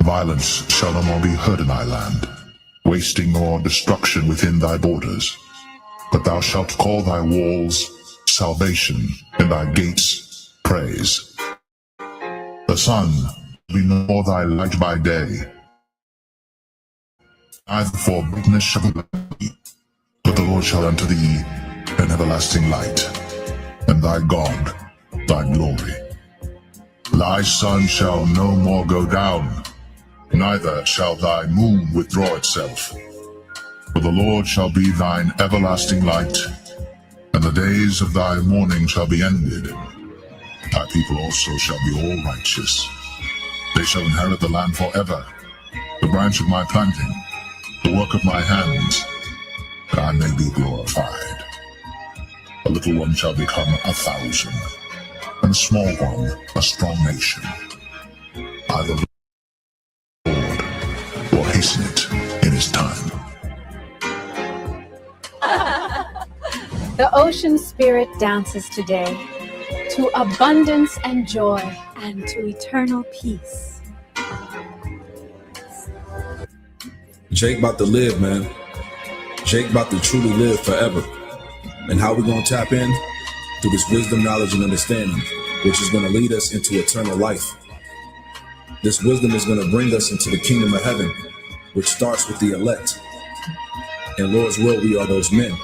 Violence shall no more be heard in thy land, wasting nor destruction within thy borders. But thou shalt call thy walls salvation, and thy gates praise. The sun be no more thy light by day, neither for brightness shall be thee, but the Lord shall unto thee an everlasting light, and thy God thy glory. Thy sun shall no more go down, neither shall thy moon withdraw itself. For the Lord shall be thine everlasting light, and the days of thy mourning shall be ended. Thy people also shall be all righteous. They shall inherit the land forever, the branch of my planting, the work of my hands, that I may be glorified. A little one shall become 1,000, and a small one a strong nation. I, the Lord, will hasten it in his time. The ocean spirit dances today to abundance and joy and to eternal peace. Jake about to live, man. Jake about to truly live forever. And how we gonna tap in? Through this wisdom, knowledge, and understanding, which is gonna lead us into eternal life. This wisdom is gonna bring us into the kingdom of heaven, which starts with the elect. In Lord's will, we are those men.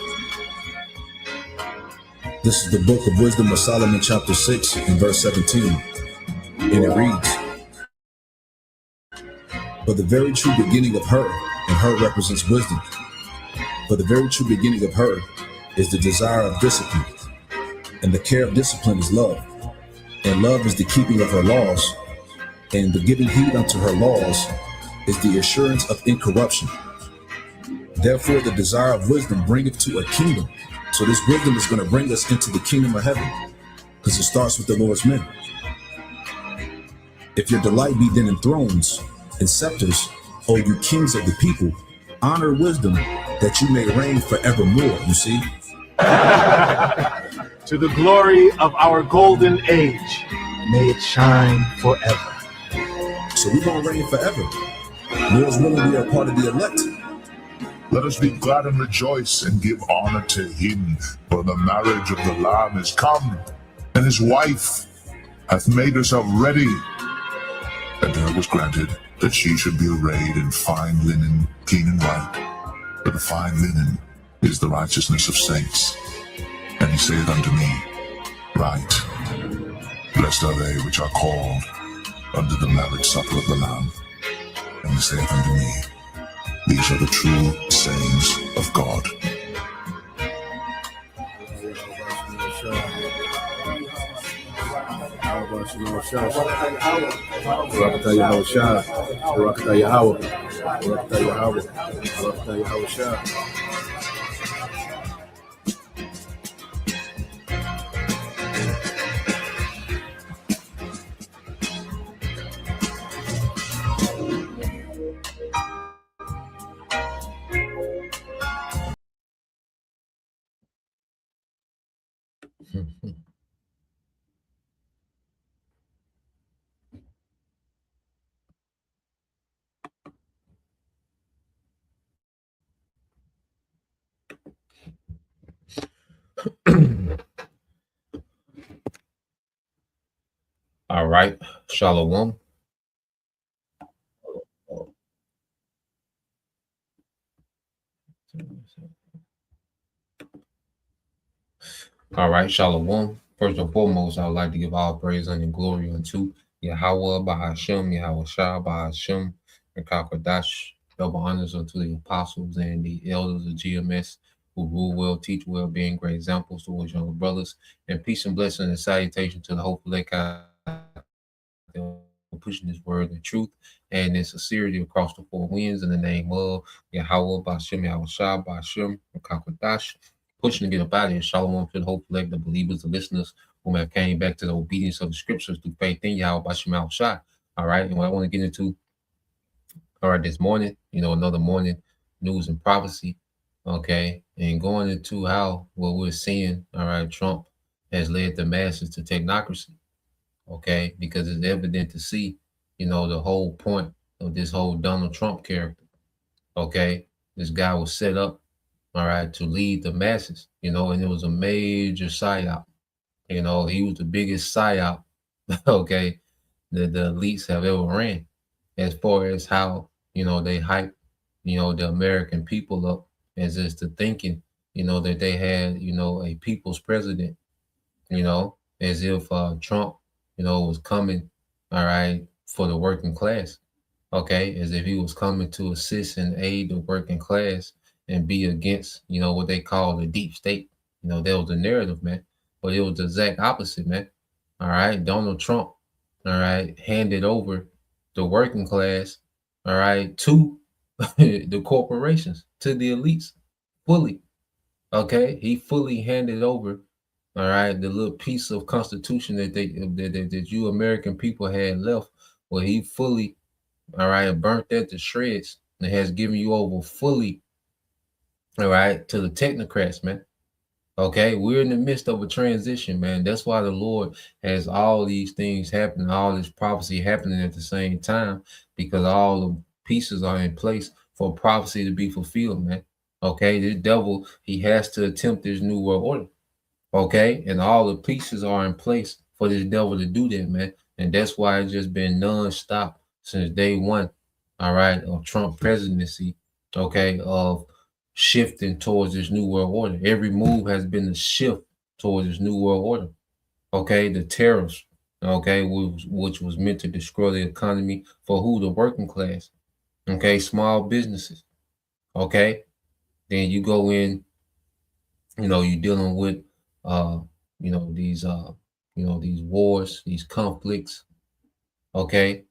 This is the book of Wisdom of Solomon, chapter 6, and verse 17. And it reads, "For the very true beginning of her," and her represents wisdom, "for the very true beginning of her is the desire of discipline, and the care of discipline is love. And love is the keeping of her laws, and the giving heed unto her laws is the assurance of incorruption. Therefore the desire of wisdom bringeth to a kingdom." So this wisdom is going to bring us into the kingdom of heaven, because it starts with the Lord's men. "If your delight be then in thrones and scepters, O you kings of the people, honor wisdom, that you may reign forevermore." You see? To the glory of our golden age, may it shine forever. So we're going to reign forever. Lord's willing, we are part of the elect. Let us be glad and rejoice and give honor to him, for the marriage of the Lamb is come, and his wife hath made herself ready. And her was granted that she should be arrayed in fine linen, clean and white, for the fine linen is the righteousness of saints. And he saith unto me, Right, blessed are they which are called unto the marriage supper of the Lamb. And he saith unto me, These are the true sayings of God. All right, Shalom. All right, Shalom. First and foremost, I would like to give all praise and glory unto Yahweh, Bahashem, Yahweh Shah, Bahashem, and Kakadash. Double honors unto the apostles and the elders of GMS who rule well, teach well, being great examples towards younger brothers. And peace and blessing and salutation to the hopeful lake pushing this word and truth and in sincerity across the four winds in the name of Yahweh, Bahashem, Yahweh Shah, Bahashem, and Kakadash. Pushing to get up out of here. Shalom to the hopeful elect, the believers, the listeners who have came back to the obedience of the scriptures through faith in Yahweh Bashim Al Shai. All right. And what I want to get into, all right, this morning, another morning news and prophecy. Okay. And going into how what we're seeing, all right, Trump has led the masses to technocracy. Okay. Because it's evident to see, the whole point of this whole Donald Trump character. Okay, this guy was set up, all right, to lead the masses, and it was a major psyop. He was the biggest psyop, okay, that the elites have ever ran, as far as how they hype, the American people up, as is to thinking, that they had, a people's president, as if Trump, was coming, all right, for the working class, okay, as if he was coming to assist and aid the working class and be against, what they call the deep state. That was the narrative, man. But it was the exact opposite, man. All right, Donald Trump, all right, handed over the working class, all right, to the corporations, to the elites, fully. Okay, he fully handed over, all right, the little piece of constitution that you American people had left, where he fully, all right, burnt that to shreds and has given you over fully, all right, to the technocrats, man. Okay, we're in the midst of a transition, man. That's why the Lord has all these things happening, all this prophecy happening at the same time, because all the pieces are in place for prophecy to be fulfilled, man. Okay, this devil, he has to attempt this new world order. Okay, and all the pieces are in place for this devil to do that, man. And that's why it's just been non-stop since day one, all right, of Trump presidency, okay, of shifting towards this new world order. Every move has been a shift towards this new world order. Okay, the tariffs, okay, which was meant to destroy the economy for who? The working class. Okay, small businesses. Okay, then you go in, you're dealing with these these wars, these conflicts, okay,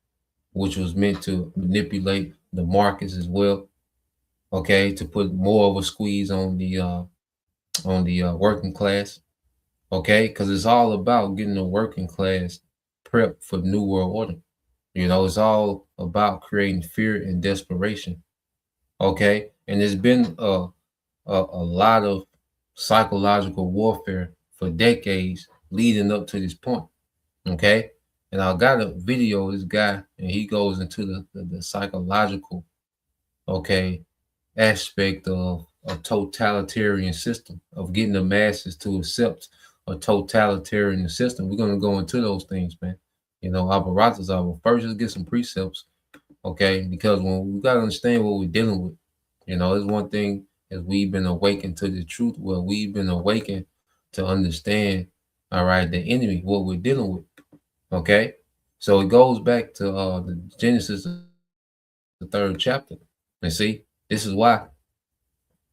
which was meant to manipulate the markets as well, okay, to put more of a squeeze on the working class, okay, because it's all about getting the working class prepped for the new world order. It's all about creating fear and desperation, okay, and there's been a lot of psychological warfare for decades leading up to this point. Okay. And I got a video of this guy, and he goes into the psychological, okay, aspect of a totalitarian system, of getting the masses to accept a totalitarian system. We're going to go into those things, man. Apparatus, I will first just get some precepts, okay, because when we got to understand what we're dealing with, it's one thing as we've been awakened to the truth, well, we've been awakened to understand, all right, the enemy, what we're dealing with. Okay. So it goes back to the Genesis, the 3rd chapter. And see, this is why,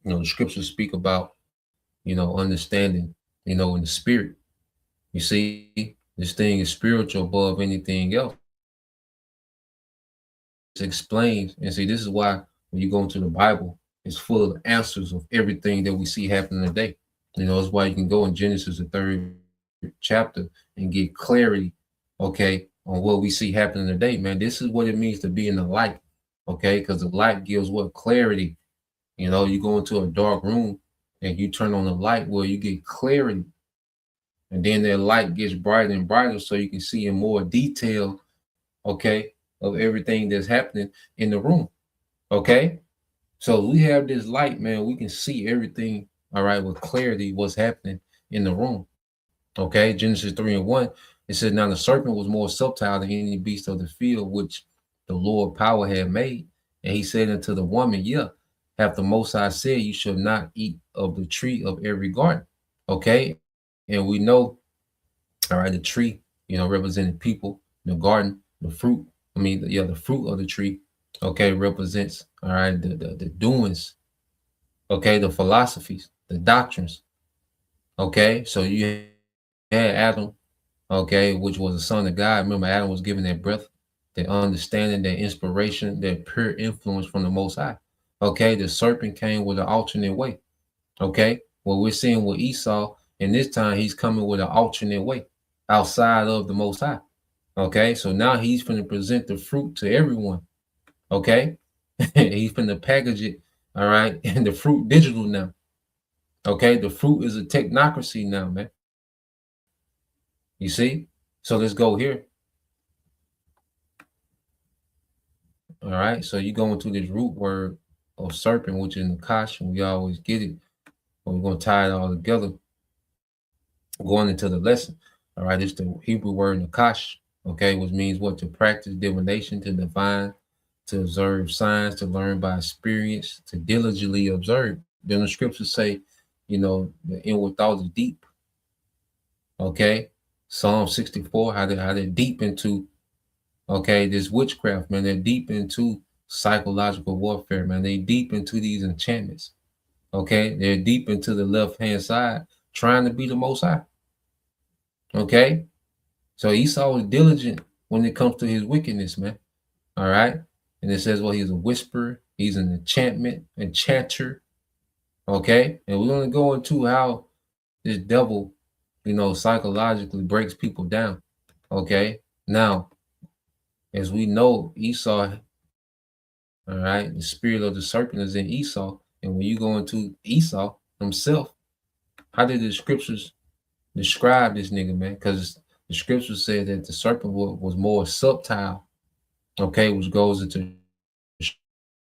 the scriptures speak about, understanding, in the spirit. You see, this thing is spiritual above anything else. It explains, and see, this is why when you go into the Bible, it's full of answers of everything that we see happening today. That's why you can go in Genesis, the 3rd chapter, and get clarity, okay, on what we see happening today, man. This is what it means to be in the light, okay, because the light gives what? Clarity. You go into a dark room and you turn on the light, where you get clarity, and then that light gets brighter and brighter, so you can see in more detail, okay, of everything that's happening in the room. Okay. So we have this light, man, we can see everything, all right, with clarity, what's happening in the room. Okay. Genesis 3:1, it said, now the serpent was more subtle than any beast of the field, which the Lord power had made. And he said unto the woman, yeah, hath the Most High said, you shall not eat of the tree of every garden. Okay. And we know, all right, the tree, representing people, the garden, the fruit. The fruit of the tree, okay, represents, all right, the doings, okay, the philosophies, the doctrines, okay. So you had Adam, okay, which was the son of God. Remember, Adam was given that breath, that understanding, that inspiration, that pure influence from the Most High. Okay, the serpent came with an alternate way. Okay, what we're seeing with Esau, and this time he's coming with an alternate way outside of the Most High. Okay, so now he's going to present the fruit to everyone. Okay, he's going to package it, all right, and the fruit digital now. Okay, the fruit is a technocracy now, man. You see? So let's go here. All right. So you go into this root word of serpent, which is nakash, and we always get it. But we're going to tie it all together going into the lesson. All right. It's the Hebrew word nakash, okay, which means what? To practice divination, to divine, to observe signs, to learn by experience, to diligently observe. Then the scriptures say, the inward thoughts is deep. Okay. Psalm 64, how they're deep into, okay, this witchcraft, man. They're deep into psychological warfare, man. They deep into these enchantments. Okay. They're deep into the left-hand side, trying to be the most high. Okay. So Esau was diligent when it comes to his wickedness, man. All right. And it says, well, he's a whisperer, he's an enchanter. Okay. And we're going to go into how this devil, psychologically breaks people down. Okay. Now, as we know, Esau, all right, the spirit of the serpent is in Esau. And when you go into Esau himself, how did the scriptures describe this nigga, man? Because the scriptures said that the serpent was more subtle, okay, which goes into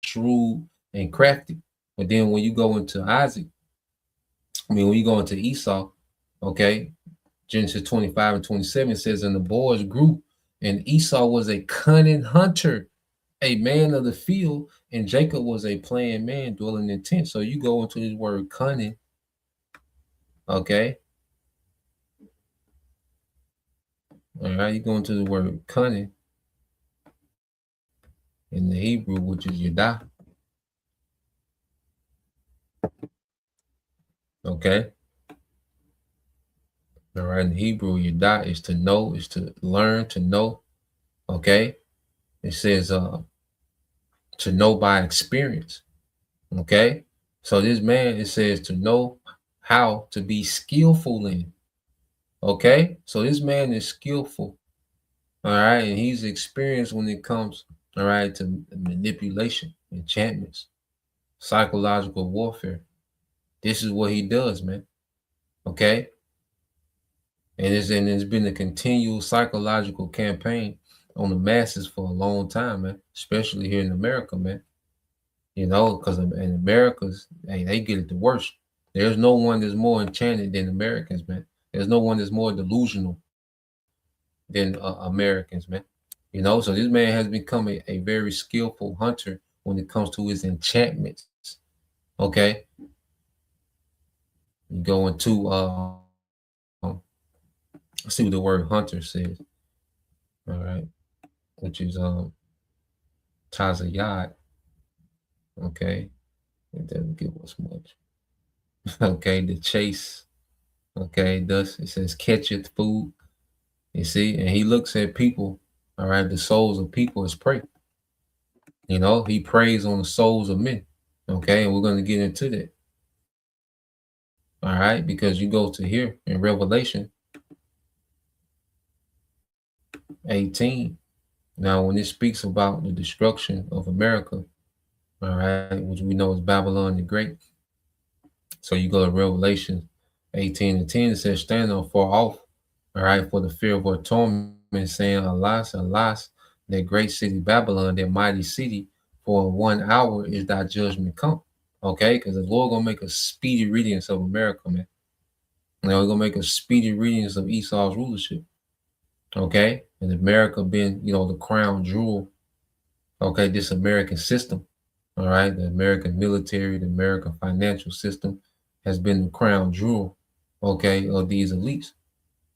shrewd and crafty. But then when you go into when you go into Esau, okay, Genesis 25 and 27 says, and the boys grew, and Esau was a cunning hunter, a man of the field, and Jacob was a plain man dwelling in tents. So you go into this word cunning, okay. All right, you go into the word cunning in the Hebrew, which is yadah. Okay. All right, in Hebrew, yadah is to know, is to learn, to know. Okay. It says to know by experience. Okay. So this man, it says to know how to be skillful in. Okay. So this man is skillful. All right. And he's experienced when it comes, all right, to manipulation, enchantments, psychological warfare. This is what he does, man. Okay. And it's been a continual psychological campaign on the masses for a long time, man, especially here in America, man. Because in America's, hey, they get it the worst. There's no one that's more enchanted than Americans, man. There's no one that's more delusional than Americans, man. So this man has become a very skillful hunter when it comes to his enchantments. Okay. You go into, let's see what the word hunter says. All right. Which is Tazayat. Okay. It doesn't give us much. Okay, the chase. Okay, thus it says catcheth food. You see, and he looks at people, all right, the souls of people as prey. He preys on the souls of men. Okay, and we're going to get into that. All right, because you go to here in Revelation 18. Now, when it speaks about the destruction of America, all right, which we know is Babylon the Great. So you go to Revelation 18 and 10, it says, stand on far off, all right, for the fear of our torment, saying, alas, alas, that great city Babylon, that mighty city, for in 1 hour is thy judgment come. Okay, because the Lord gonna make a speedy readings of America, man. Now we're gonna make a speedy readings of Esau's rulership. Okay, and America being, the crown jewel. Okay, this American system. All right, the American military, the American financial system has been the crown jewel, okay, of these elites,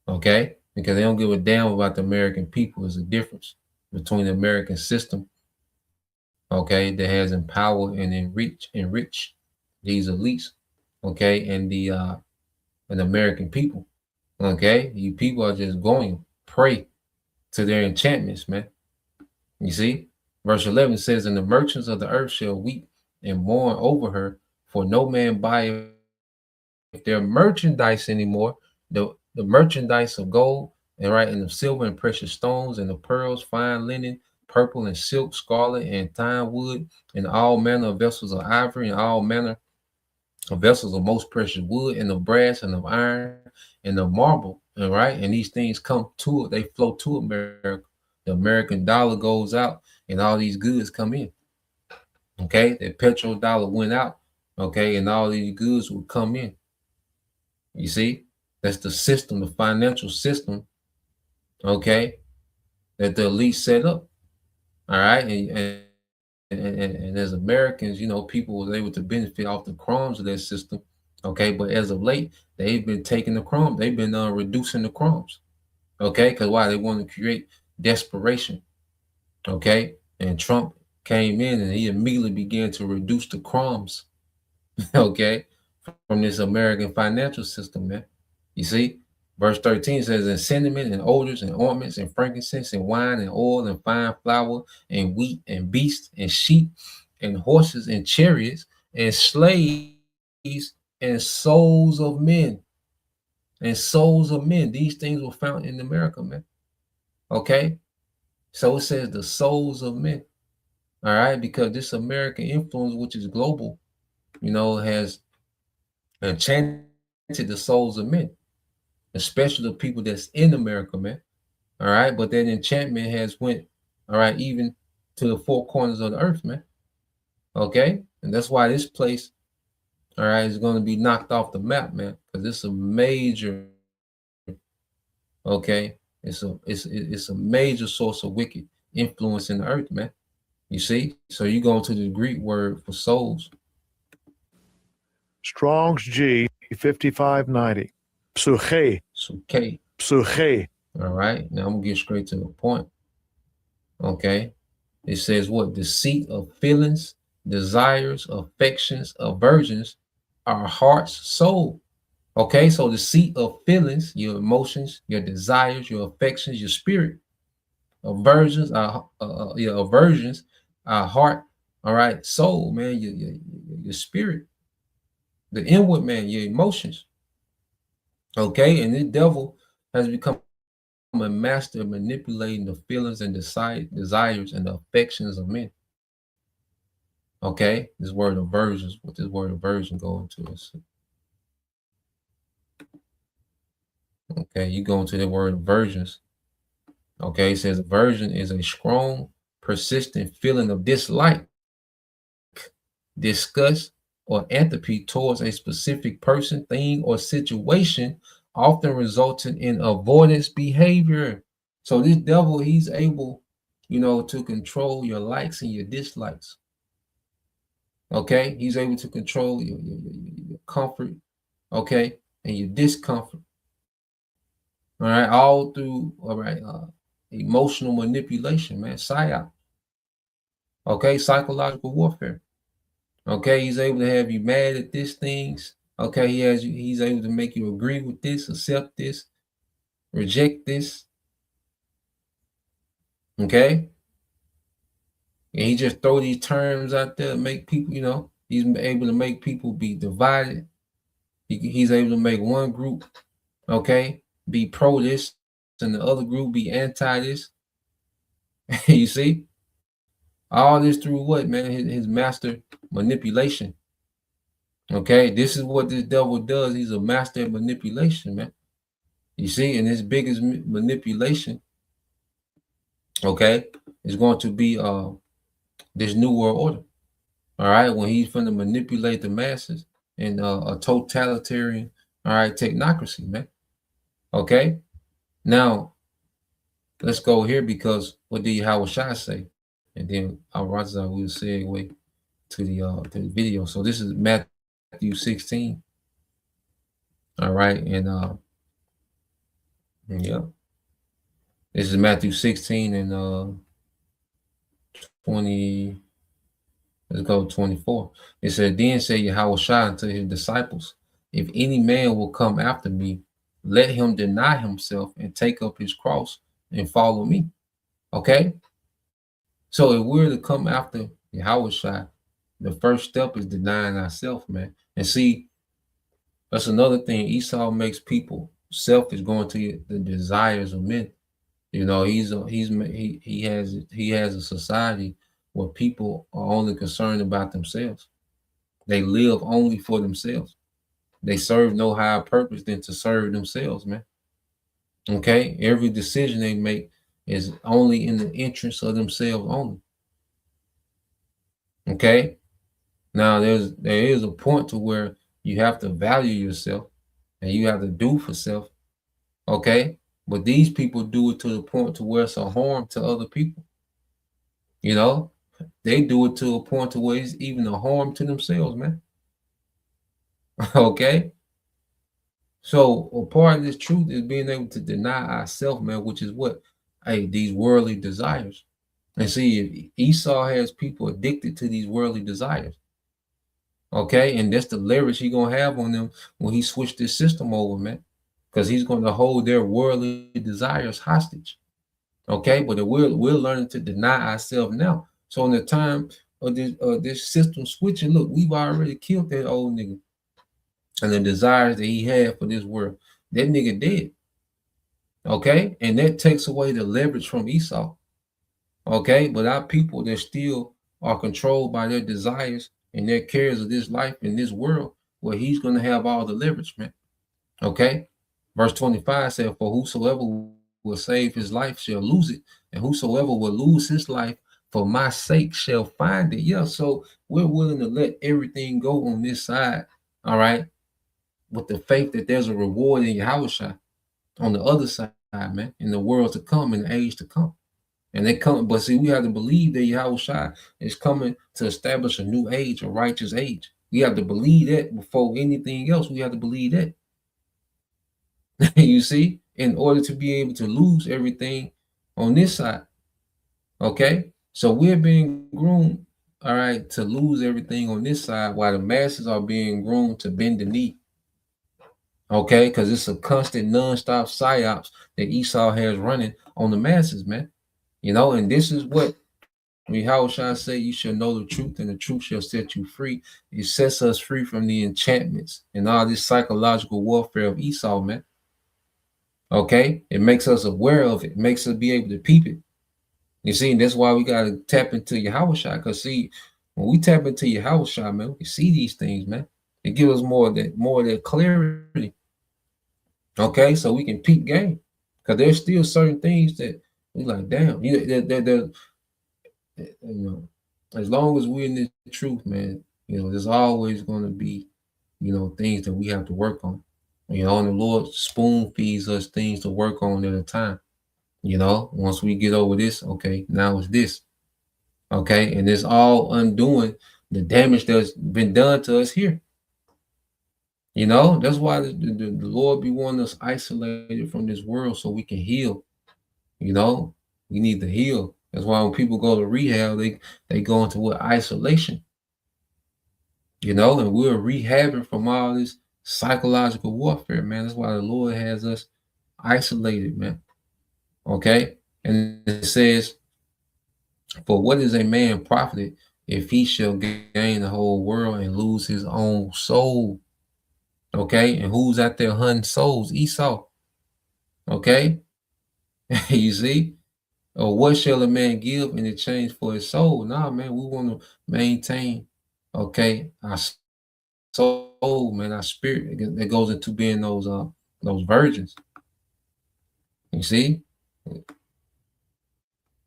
okay, because they don't give a damn about the American people. There's a difference between the American system, okay, that has empowered and enrich these elites, okay, and the American people, okay. You people are just going prey to their enchantments, man. You see, verse 11 says, and the merchants of the earth shall weep and mourn over her, for no man buyeth their merchandise anymore, the merchandise of gold, and right, and of silver and precious stones, and of pearls, fine linen, purple and silk, scarlet and thyme wood, and all manner of vessels of ivory, and all manner of vessels of most precious wood, and of brass, and of iron, and of marble. All right, and these things come to it, they flow to America. The American dollar goes out and all these goods come in. Okay, the petrodollar went out. Okay, and all these goods would come in. You see, that's the system, the financial system. Okay, that the elite set up. All right, and as Americans, people was able to benefit off the crumbs of that system. Okay, but as of late, they've been taking the crumbs. They've been reducing the crumbs. Okay, because why? They want to create desperation. Okay, and Trump came in and he immediately began to reduce the crumbs. Okay, from this American financial system, man. You see, verse 13 says, "And cinnamon and odors and ointments and frankincense and wine and oil and fine flour and wheat and beasts and sheep and horses and chariots and slaves and souls of men." And souls of men. These things were found in America, man. Okay? So it says the souls of men. All right? Because this American influence, which is global, has enchanted the souls of men, especially the people that's in America, man. All right? But that enchantment has went, all right, even to the four corners of the earth, man. Okay? And that's why this place, all right, is going to be knocked off the map, man, because it's a major, okay, it's a major source of wicked influence in the earth, man. You see? So you go into the Greek word for souls. Strong's G 5590. Psuche. Suke. Psuche. All right. Now I'm gonna get straight to the point. Okay. It says what? The seat of feelings, desires, affections, aversions, our heart's soul. Okay, so the seat of feelings, your emotions, your desires, your affections, your spirit, aversions, your aversions, our heart, all right, soul, man, your spirit, the inward man, your emotions. Okay, and the devil has become a master of manipulating the feelings and desires and the affections of men. Okay, this word aversions, what this word aversion going to us. Okay, you go into the word aversions. Okay, it says aversion is a strong, persistent feeling of dislike, disgust, or antipathy towards a specific person, thing, or situation, often resulting in avoidance behavior. So this devil, he's able, to control your likes and your dislikes. Okay, he's able to control your comfort, okay, and your discomfort. All right, all through, all right, emotional manipulation, man, psyop. Okay, psychological warfare. Okay, he's able to have you mad at these things. Okay, he's able to make you agree with this, accept this, reject this. Okay, and he just throw these terms out there, make people, he's able to make people be divided. He's able to make one group, okay, be pro this, and the other group be anti this. You see, all this through what, man? His master manipulation. Okay, this is what this devil does. He's a master of manipulation, man. You see, and his biggest manipulation, okay, is going to be this new world order. All right, when he's going to manipulate the masses in a totalitarian, all right, technocracy, man. Okay, now let's go here because what did Yahweh Shai say? And then Al Raza will segue to the video. So this is Matthew 16. All right, and yeah. This is Matthew 16 and 20. Let's go 24. It said, "Then said Yahweh Shai unto his disciples, if any man will come after me, let him deny himself and take up his cross and follow me." Okay? So if we're to come after Yahweh Shai, the first step is denying ourselves, man. And see, that's another thing. Esau makes people selfish, going to the desires of men. He has a society where people are only concerned about themselves. They live only for themselves. They serve no higher purpose than to serve themselves, man. Okay, every decision they make is only in the interest of themselves only. Okay. Now there is a point to where you have to value yourself and you have to do for self. Okay. But these people do it to the point to where it's a harm to other people. You know, they do it to a point to where it's even a harm to themselves, man. Okay. So a part of this truth is being able to deny ourselves, man, which is what? Hey, these worldly desires. And see, if Esau has people addicted to these worldly desires, okay, and that's the leverage he's gonna have on them when he switched this system over, man. Because he's gonna hold their worldly desires hostage. Okay, but we're learning to deny ourselves now. So in the time of this system switching, look, we've already killed that old nigga and the desires that he had for this world. That nigga dead. Okay, and that takes away the leverage from Esau. Okay, but our people that still are controlled by their desires and their cares of this life in this world, where he's going to have all the leverage, man. Okay, verse 25 said, "For whosoever will save his life shall lose it, and whosoever will lose his life for my sake shall find it." Yeah, so we're willing to let everything go on this side, all right, with the faith that there's a reward in Yahushua on the other side, man, in the world to come, in the age to come. And they come, but see, we have to believe that Yahushua is coming to establish a new age, a righteous age. We have to believe that before anything else. We have to believe that. You see, in order to be able to lose everything on this side. Okay. So we're being groomed, all right, to lose everything on this side while the masses are being groomed to bend the knee. Okay, because it's a constant non-stop psyops that Esau has running on the masses, man. You know, and this is what how shall I say, you shall know the truth, and the truth shall set you free. It sets us free from the enchantments and all this psychological warfare of Esau, man. Okay, it makes us aware of it, makes us be able to peep it. You see, and that's why we gotta tap into Yahushua. Because see, when we tap into Yahushua, man, we can see these things, man. It gives us more of that clarity. Okay, so we can peep game. Because there's still certain things that we like, damn, you know, as long as we're in the truth, man, there's always going to be, things that we have to work on. And the Lord spoon feeds us things to work on at a time. Once we get over this, okay, now it's this. Okay, and it's all undoing the damage that's been done to us here. That's why the Lord be wanting us isolated from this world so we can heal. We need to heal. That's why when people go to rehab, they go into what? Isolation. And we're rehabbing from all this psychological warfare, man. That's why the Lord has us isolated, man. Okay? And it says, "For what is a man profited if he shall gain the whole world and lose his own soul?" Okay? And who's out there hunting souls? Esau. Okay? You see? Or what shall a man give in exchange for his soul? Nah, man, we want to maintain, okay, our soul, man, our spirit that goes into being those virgins. You see,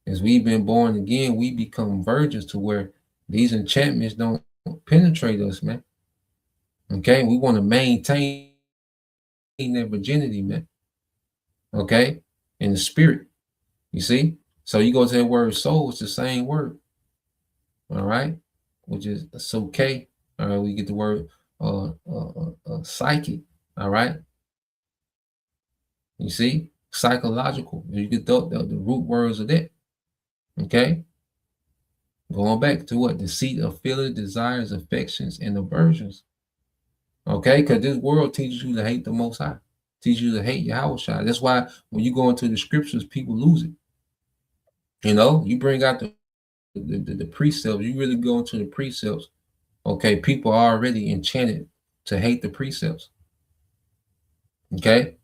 as we've been born again, we become virgins to where these enchantments don't penetrate us, man. Okay, we want to maintain that virginity, man. Okay, in the spirit. You see, so you go to that word soul, it's the same word. All right, which is okay. All right, we get the word psychic. All right, you see, psychological. You get the root words of that. Okay, going back to what? The seat of feelings, desires, affections, and aversions. Okay, because this world teaches you to hate the Most High, teaches you to hate Yahushua. That's why when you go into the scriptures, people lose it. You bring out the precepts. You really go into the precepts. Okay, people are already enchanted to hate the precepts. Okay,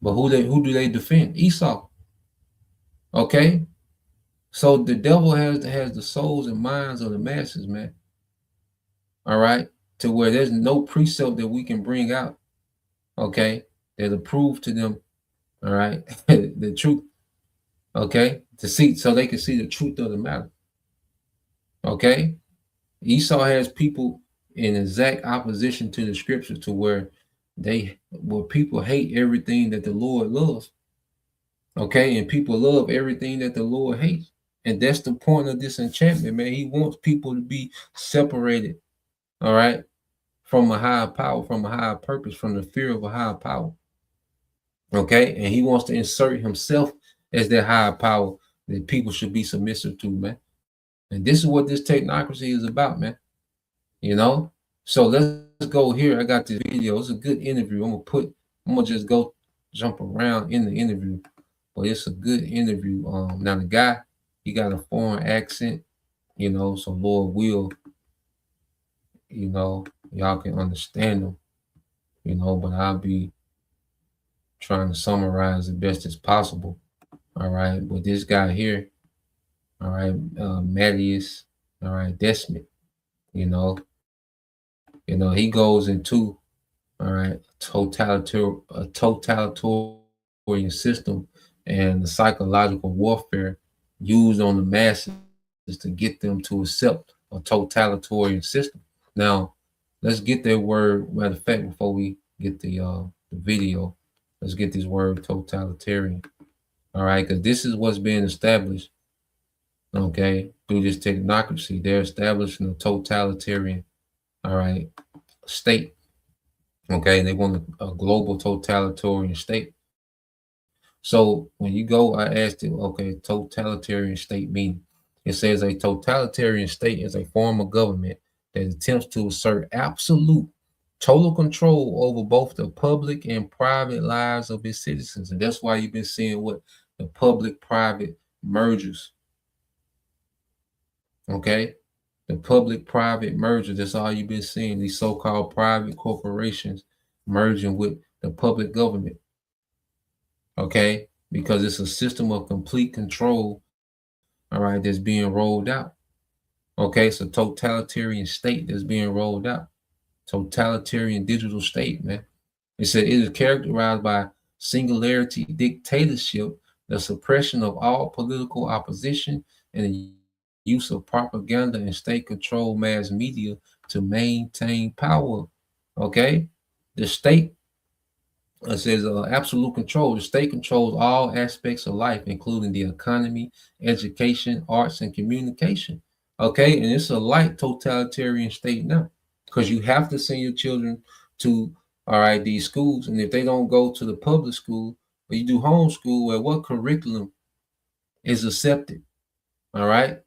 but who do they defend? Esau. Okay, so the devil has the souls and minds of the masses, man. All right, to where there's no precept that we can bring out. Okay, that'll prove to them. All right, the truth. Okay, to see so they can see the truth of the matter. Okay, Esau has people in exact opposition to the scripture, to where people hate everything that the Lord loves. Okay, and people love everything that the Lord hates. And that's the point of this enchantment, man. He wants people to be separated, all right, from a higher power, from a higher purpose, from the fear of a higher power. Okay, and he wants to insert himself as that higher power that people should be submissive to, man. And this is what this technocracy is about, man. You know? So let's go here. I got this video. It's a good interview. I'm gonna just go jump around in the interview, but it's a good interview. Now the guy, he got a foreign accent, you know, so Lord will, you know, y'all can understand him, you know, but I'll be trying to summarize the best as possible. All right. But this guy here, all right, Mattias, all right, Desmond, you know, he goes into, all right, a totalitarian system and the psychological warfare used on the masses to get them to accept a totalitarian system. Now, let's get that word. Matter of fact, before we get the video, let's get this word totalitarian. All right, because this is what's being established. Okay, through this technocracy, they're establishing a totalitarian, all right, state. Okay, they want a global totalitarian state. So when you go, I asked it, okay, totalitarian state meaning. It says a totalitarian state is a form of government that attempts to assert absolute total control over both the public and private lives of its citizens. And that's why you've been seeing what the public-private mergers. Okay, the public-private merger. That's all you've been seeing. These so-called private corporations merging with the public government. Okay, because it's a system of complete control. All right, that's being rolled out. Okay, it's a totalitarian state that's being rolled out. Totalitarian digital state, man. It said it is characterized by singularity dictatorship, the suppression of all political opposition, and the use of propaganda and state-controlled mass media to maintain power. Okay, the state, it says absolute control. The state controls all aspects of life, including the economy, education, arts, and communication. Okay, and it's a light totalitarian state now, because you have to send your children to, all right, these schools, and if they don't go to the public school, or you do homeschool, well, what curriculum is accepted? All right,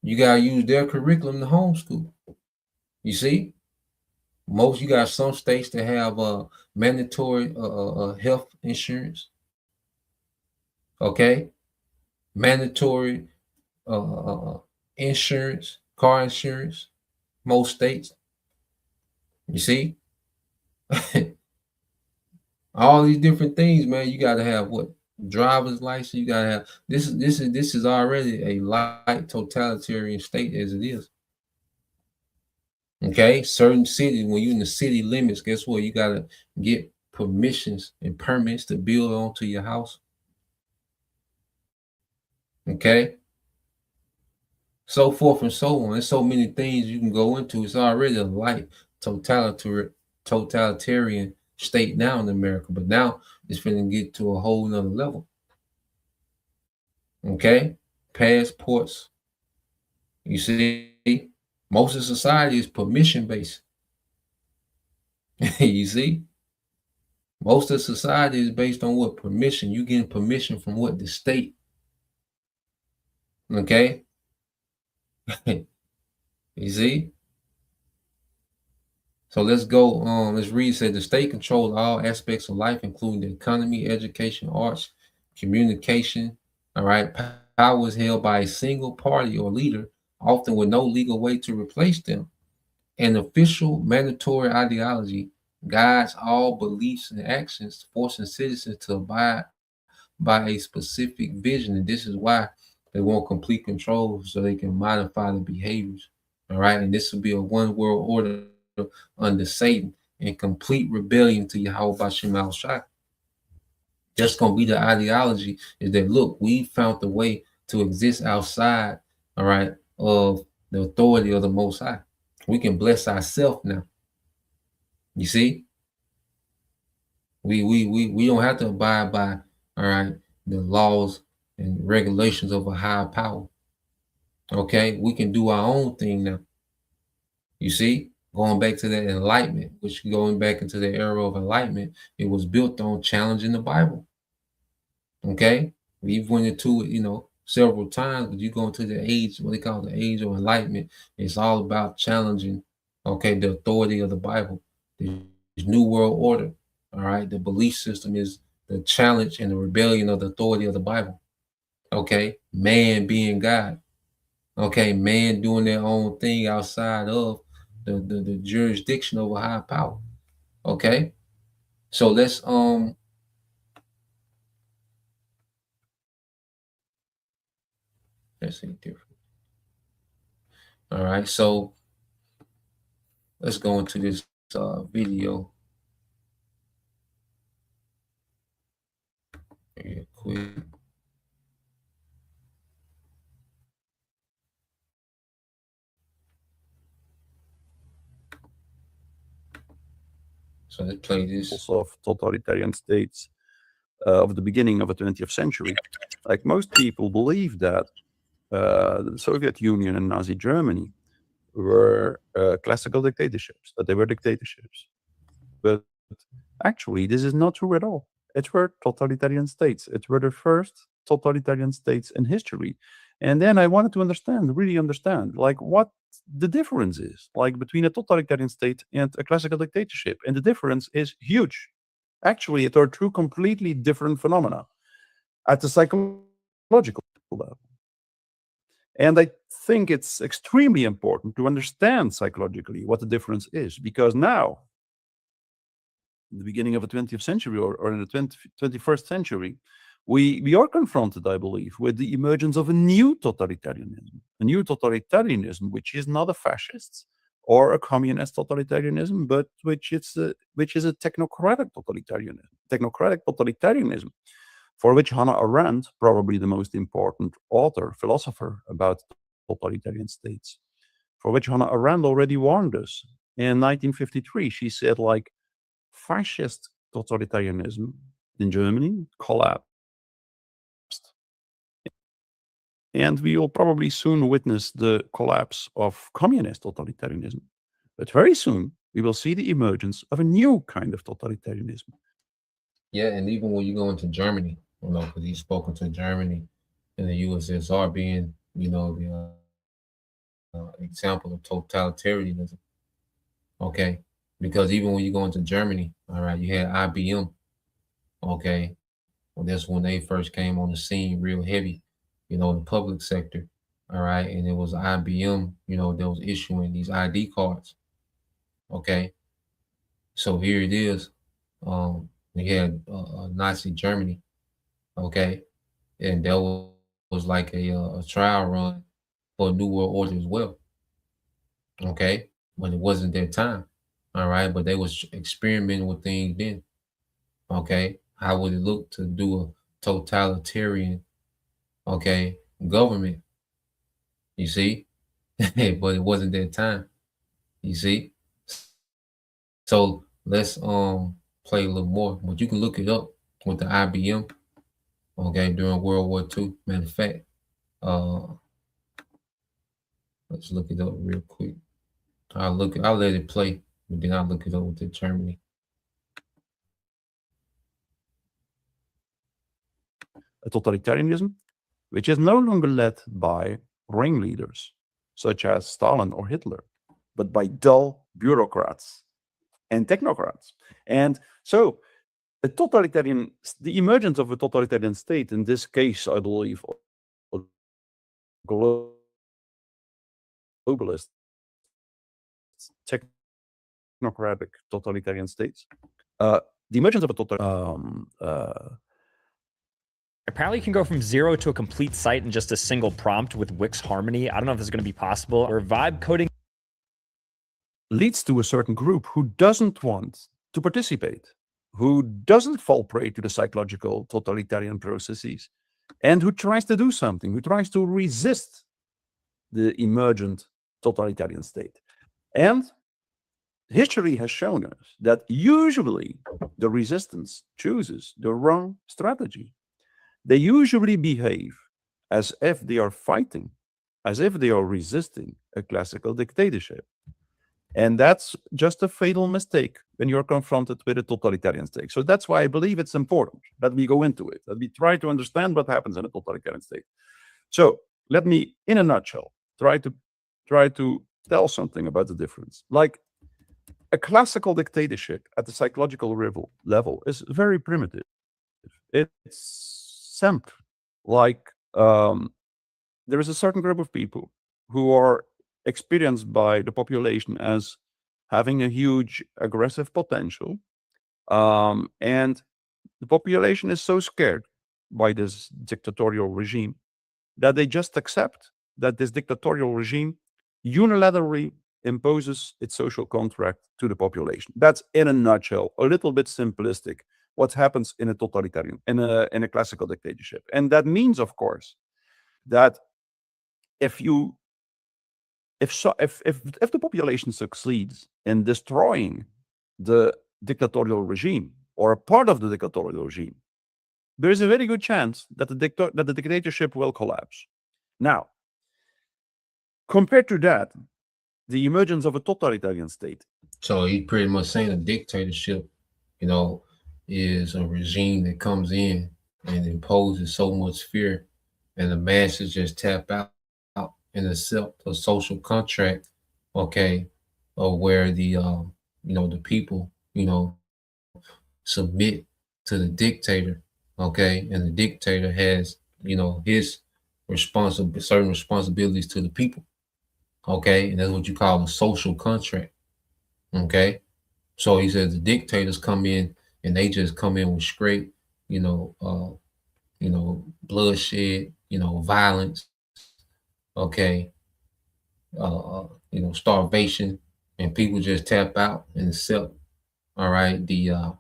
you gotta use their curriculum to homeschool. You see, you got some states that have mandatory health insurance. Okay, mandatory insurance, car insurance. Most states. You see, all these different things, man. You got to have what? Driver's license. You got to have this. This is already a light totalitarian state as it is. Okay, certain cities, when you're in the city limits, guess what? You gotta get permissions and permits to build onto your house. Okay, so forth and so on. There's so many things you can go into. It's already a light totalitarian state now in America, but now it's going to get to a whole nother level. Okay, passports. You see, most of society is permission based. You see, most of society is based on what? Permission. You getting permission from what? The state. Okay. You see? So let's go. Let's read. It said the state controls all aspects of life, including the economy, education, arts, communication. All right. Power is held by a single party or leader, often with no legal way to replace them. An official mandatory ideology guides all beliefs and actions, forcing citizens to abide by a specific vision. And this is why they want complete control, so they can modify the behaviors. All right. And this will be a one world order under Satan in complete rebellion to Yahweh Bashim Al Shai. That's going to be the ideology, is that, look, we found the way to exist outside, all right, of the authority of the Most High. We can bless ourselves now. You see, we don't have to abide by, all right, the laws and regulations of a higher power. Okay, we can do our own thing now. You see, going back to that enlightenment, which going back into the era of enlightenment, it was built on challenging the Bible. Okay, we've went into it, several times, but you go into the age, what they call the age of enlightenment. It's all about challenging, okay, the authority of the Bible, the new world order. All right, the belief system is the challenge and the rebellion of the authority of the Bible. Okay, man being God. Okay, man doing their own thing outside of the jurisdiction of a high power. Okay, so let's see different. All right, so let's go into this video real quick. So let's play this. Of totalitarian states of the beginning of the 20th century. Like most people believe that the Soviet Union and Nazi Germany were classical dictatorships, that they were dictatorships. But actually, this is not true at all. It were totalitarian states. It were the first totalitarian states in history. And then I wanted to really understand, like what the difference is, like between a totalitarian state and a classical dictatorship. And the difference is huge. Actually, it are two completely different phenomena at the psychological level. And I think it's extremely important to understand psychologically what the difference is, because now, in the beginning of the 20th century or in the 21st century, we are confronted, I believe, with the emergence of a new totalitarianism, which is not a fascist or a communist totalitarianism, but which is a technocratic totalitarianism, for which Hannah Arendt, probably the most important philosopher about totalitarian states, for which Hannah Arendt already warned us. In 1953, she said, like, fascist totalitarianism in Germany collapsed. And we will probably soon witness the collapse of communist totalitarianism. But very soon, we will see the emergence of a new kind of totalitarianism. Yeah, and even when you go into Germany, because he's spoken to Germany and the USSR being, the example of totalitarianism. Okay, because even when you go into Germany, all right, you had IBM. Okay, well, that's when they first came on the scene real heavy, in the public sector. All right, and it was IBM, that was issuing these ID cards. Okay, so here it is. We had Nazi Germany. Okay, and that was like a trial run for a new world order as well. Okay, but it wasn't their time. All right, but they was experimenting with things then. Okay, how would it look to do a totalitarian, okay, government? You see, but it wasn't their time. You see, so let's play a little more. But you can look it up with the IBM. Okay, during World War II. Matter of fact, let's look it up real quick. I'll let it play, but then I'll look it up with the Germany. A totalitarianism which is no longer led by ringleaders such as Stalin or Hitler, but by dull bureaucrats and technocrats. And so the emergence of a totalitarian state, in this case, I believe, a globalist, technocratic totalitarian states, the emergence of a Apparently you can go from 0 to a complete site in just a single prompt with Wix Harmony. I don't know if this is going to be possible. Or vibe coding leads to a certain group who doesn't want to participate, who doesn't fall prey to the psychological totalitarian processes, and who tries to do something, who tries to resist the emergent totalitarian state. And history has shown us that usually the resistance chooses the wrong strategy. They usually behave as if they are fighting, as if they are resisting a classical dictatorship. And that's just a fatal mistake when you're confronted with a totalitarian state. So that's why I believe it's important that we go into it, that we try to understand what happens in a totalitarian state. So let me, in a nutshell, try to tell something about the difference. Like a classical dictatorship at the psychological level is very primitive. It's simple. Like there is a certain group of people who are experienced by the population as having a huge aggressive potential. And the population is so scared by this dictatorial regime that they just accept that this dictatorial regime unilaterally imposes its social contract to the population. That's in a nutshell, a little bit simplistic, what happens in a totalitarian, in a classical dictatorship. And that means, of course, that if the population succeeds in destroying the dictatorial regime or a part of the dictatorial regime, there is a very good chance that the dictatorship will collapse. Now, compared to that, the emergence of a totalitarian state. So he's pretty much saying a dictatorship, you know, is a regime that comes in and imposes so much fear, and the masses just tap out and accept a social contract, okay, of where the people, submit to the dictator, okay, and the dictator has, his certain responsibilities to the people, okay, and that's what you call a social contract, okay. So he says the dictators come in and they just come in with straight, you know, uh, bloodshed, violence, okay, starvation, and people just tap out and accept, all right, the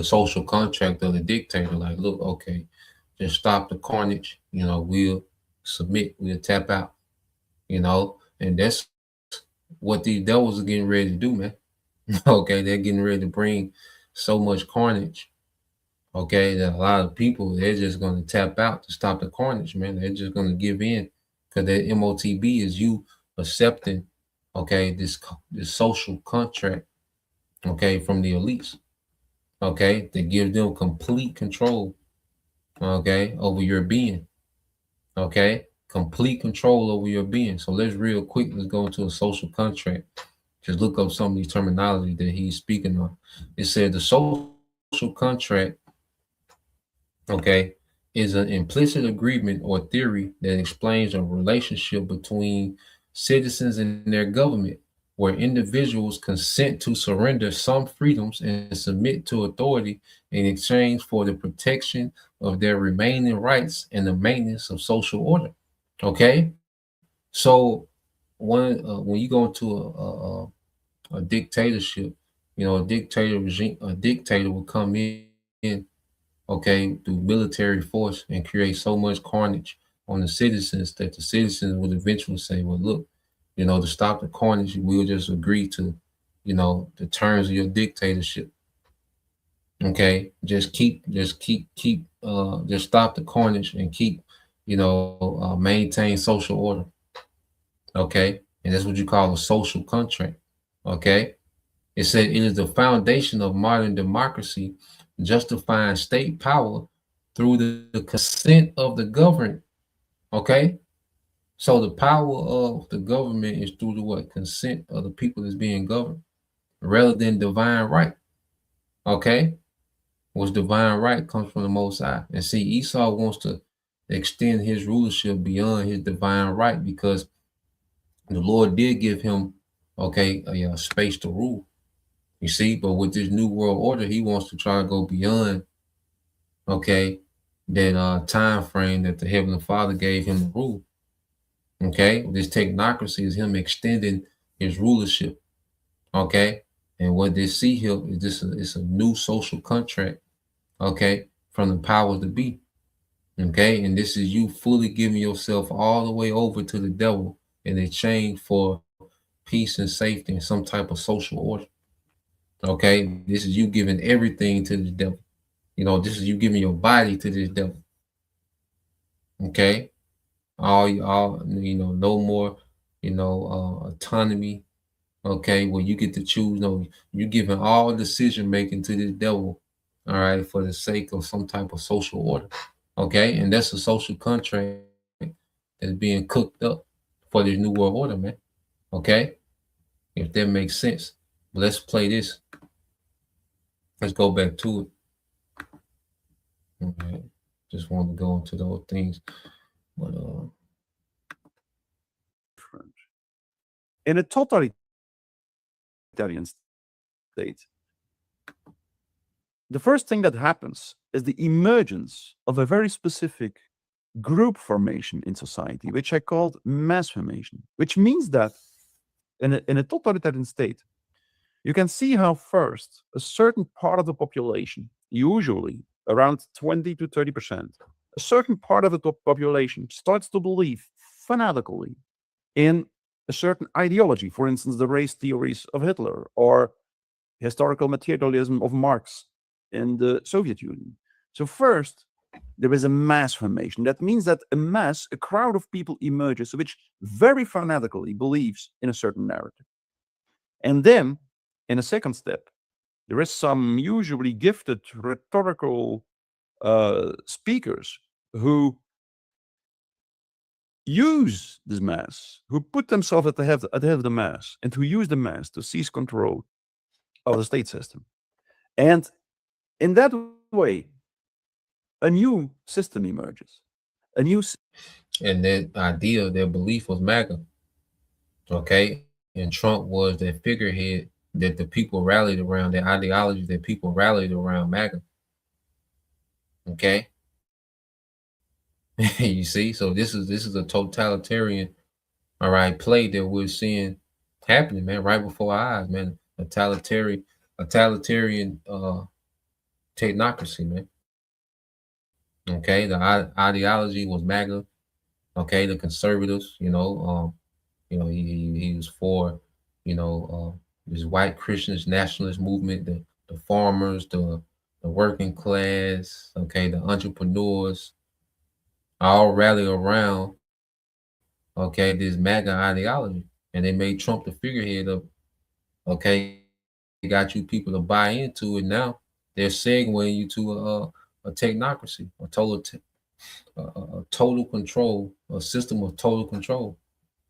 social contract of the dictator. Like, look, okay, just stop the carnage, we'll submit, we'll tap out, and that's what these devils are getting ready to do, man. Okay, they're getting ready to bring so much carnage. Okay, that a lot of people they're just going to tap out to stop the carnage, man. They're just going to give in because that MOTB is you accepting, okay, this social contract, okay, from the elites, okay, to give them complete control, okay, over your being, okay, complete control over your being. So let's real quick, let's go into a social contract. Just look up some of these terminology that he's speaking on. It said the social contract, okay, is an implicit agreement or theory that explains a relationship between citizens and their government, where individuals consent to surrender some freedoms and submit to authority in exchange for the protection of their remaining rights and the maintenance of social order. Okay, so when you go into a dictatorship, a dictator regime, a dictator will come in, okay, through military force and create so much carnage on the citizens that the citizens would eventually say, well, look, to stop the carnage, we'll just agree to, the terms of your dictatorship. Okay, just stop the carnage and keep, maintain social order. Okay, and that's what you call a social contract. Okay, it said it is the foundation of modern democracy, justifying state power through the consent of the governed. Okay, so the power of the government is through the what? Consent of the people that's being governed, rather than divine right. Okay, which divine right comes from the Most High. And see, Esau wants to extend his rulership beyond his divine right because the Lord did give him, okay, a space to rule. You see, but with this new world order, he wants to try to go beyond, okay, that time frame that the Heavenly Father gave him to rule. Okay, this technocracy is him extending his rulership. Okay, and what they see here is this: it's a new social contract. Okay, from the powers to be. Okay, and this is you fully giving yourself all the way over to the devil in exchange for peace and safety and some type of social order. Okay, this is you giving everything to the devil. This is you giving your body to this devil. Okay, all no more, autonomy. Okay, where you get to choose. No, you giving all decision making to this devil. All right, for the sake of some type of social order. Okay, and that's a social contract that's being cooked up for this new world order, man. Okay, if that makes sense. Let's play this. Let's go back to it. Okay, just want to go into those things, but in a totalitarian state, the first thing that happens is the emergence of a very specific group formation in society, which I called mass formation, which means that in a totalitarian state, you can see how first a certain part of the population, usually around 20 to 30%, a certain part of the population starts to believe fanatically in a certain ideology, for instance, the race theories of Hitler or historical materialism of Marx in the Soviet Union. So first, there is a mass formation. That means that a crowd of people emerges which very fanatically believes in a certain narrative. And then, in a second step, there is some usually gifted rhetorical speakers who use this mass, who put themselves at the head of the mass, and who use the mass to seize control of the state system. And in that way, a new system emerges. And that idea, their belief was MAGA. Okay, and Trump was that figurehead that the people rallied around, the ideology that people rallied around MAGA. Okay, you see, so this is a totalitarian, all right, play that we're seeing happening, man, right before our eyes, man. A totalitarian technocracy, man. Okay, the ideology was MAGA. Okay, the conservatives, he was for, this white Christian nationalist movement, the farmers, the working class, okay, the entrepreneurs, all rally around, okay, this MAGA ideology, and they made Trump the figurehead of, okay, got you people to buy into it. Now they're segueing you to a technocracy, a total control, a system of total control,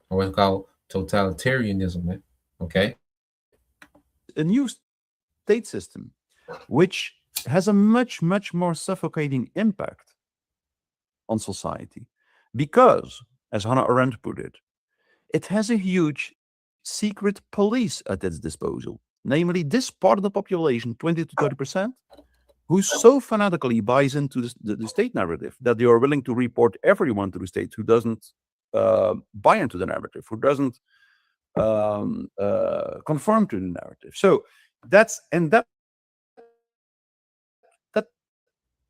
or what's called totalitarianism, man. Okay. A new state system, which has a much, much more suffocating impact on society. Because, as Hannah Arendt put it, it has a huge secret police at its disposal. Namely, this part of the population, 20 to 30%, who so fanatically buys into the state narrative that they are willing to report everyone to the state who doesn't buy into the narrative, who doesn't conform to the narrative. So that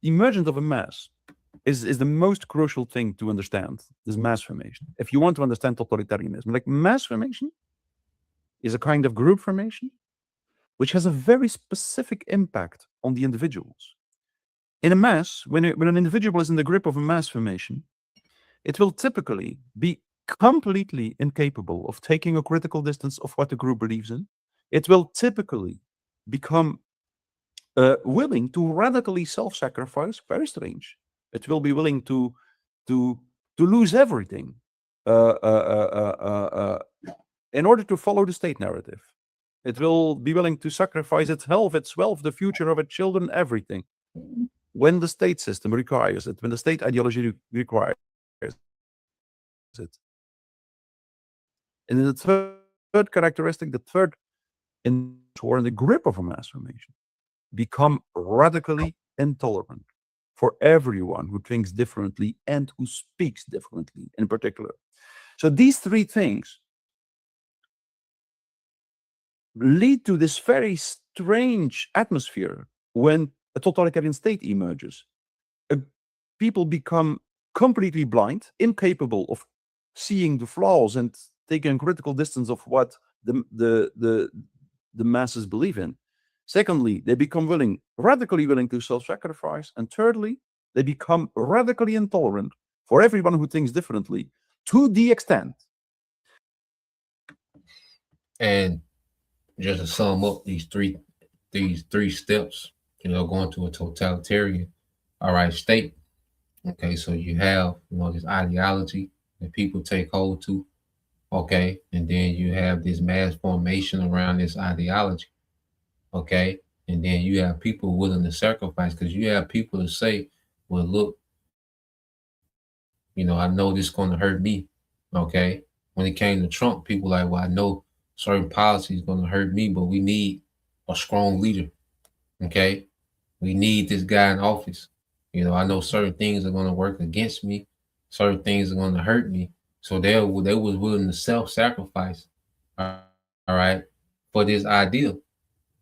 emergence of a mass is the most crucial thing to understand, this mass formation. If you want to understand totalitarianism, like mass formation is a kind of group formation which has a very specific impact on the individuals. In a mass, when an individual is in the grip of a mass formation, it will typically be completely incapable of taking a critical distance of what the group believes in. It will typically become willing to radically self-sacrifice. Very strange. It will be willing to lose everything in order to follow the state narrative. It will be willing to sacrifice its health, its wealth, the future of its children, everything, when the state system requires it, when the state ideology requires it. And the third characteristic, the third, in the grip of a mass formation, become radically intolerant for everyone who thinks differently and who speaks differently in particular. So these three things lead to this very strange atmosphere when a totalitarian state emerges. People become completely blind, incapable of seeing the flaws and taking critical distance of what the masses believe in. Secondly, they become radically willing to self-sacrifice. And thirdly, they become radically intolerant for everyone who thinks differently, to the extent. And just to sum up these three steps, going to a totalitarian, all right, state. Okay, so you have, this ideology that people take hold to. Okay, and then you have this mass formation around this ideology. Okay, and then you have people willing to sacrifice, because you have people to say, well, look, I know this is going to hurt me. Okay, when it came to Trump, people like, well, I know certain policy is going to hurt me, but we need a strong leader. Okay, we need this guy in office. I know certain things are going to work against me, certain things are going to hurt me. So they was willing to self-sacrifice, all right, for this ideal.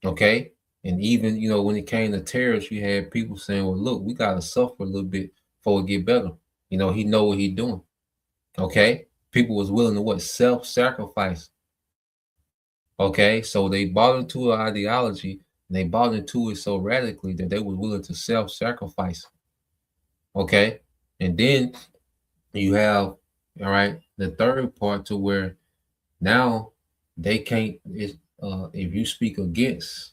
Okay, and even when it came to tariffs, you had people saying, well, look, we got to suffer a little bit before it get better. He know what he doing. Okay, people was willing to self-sacrifice. Okay, so they bought into an ideology, and they bought into it so radically that they were willing to self-sacrifice. Okay, and then you have, all right, the third part, to where now they can't. If you speak against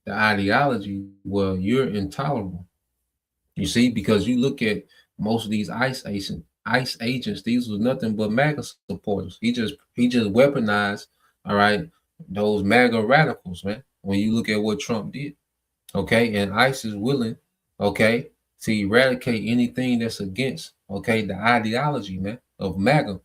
the ideology, well, you're intolerable. You see, because you look at most of these ICE agents, these was nothing but MAGA supporters. He just weaponized, all right, those MAGA radicals, man. When you look at what Trump did, okay, and ICE is willing, okay, to eradicate anything that's against, okay, the ideology, man, of MAGA.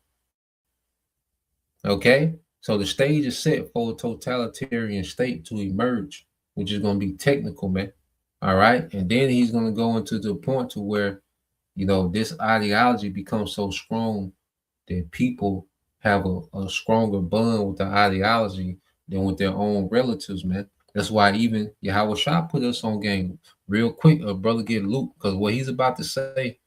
Okay, so the stage is set for a totalitarian state to emerge, which is going to be technical, man. All right, and then he's going to go into the point to where, this ideology becomes so strong that people have a stronger bond with the ideology than with their own relatives, man. That's why even Yahweh Shah put us on game real quick, brother get Luke, because what he's about to say,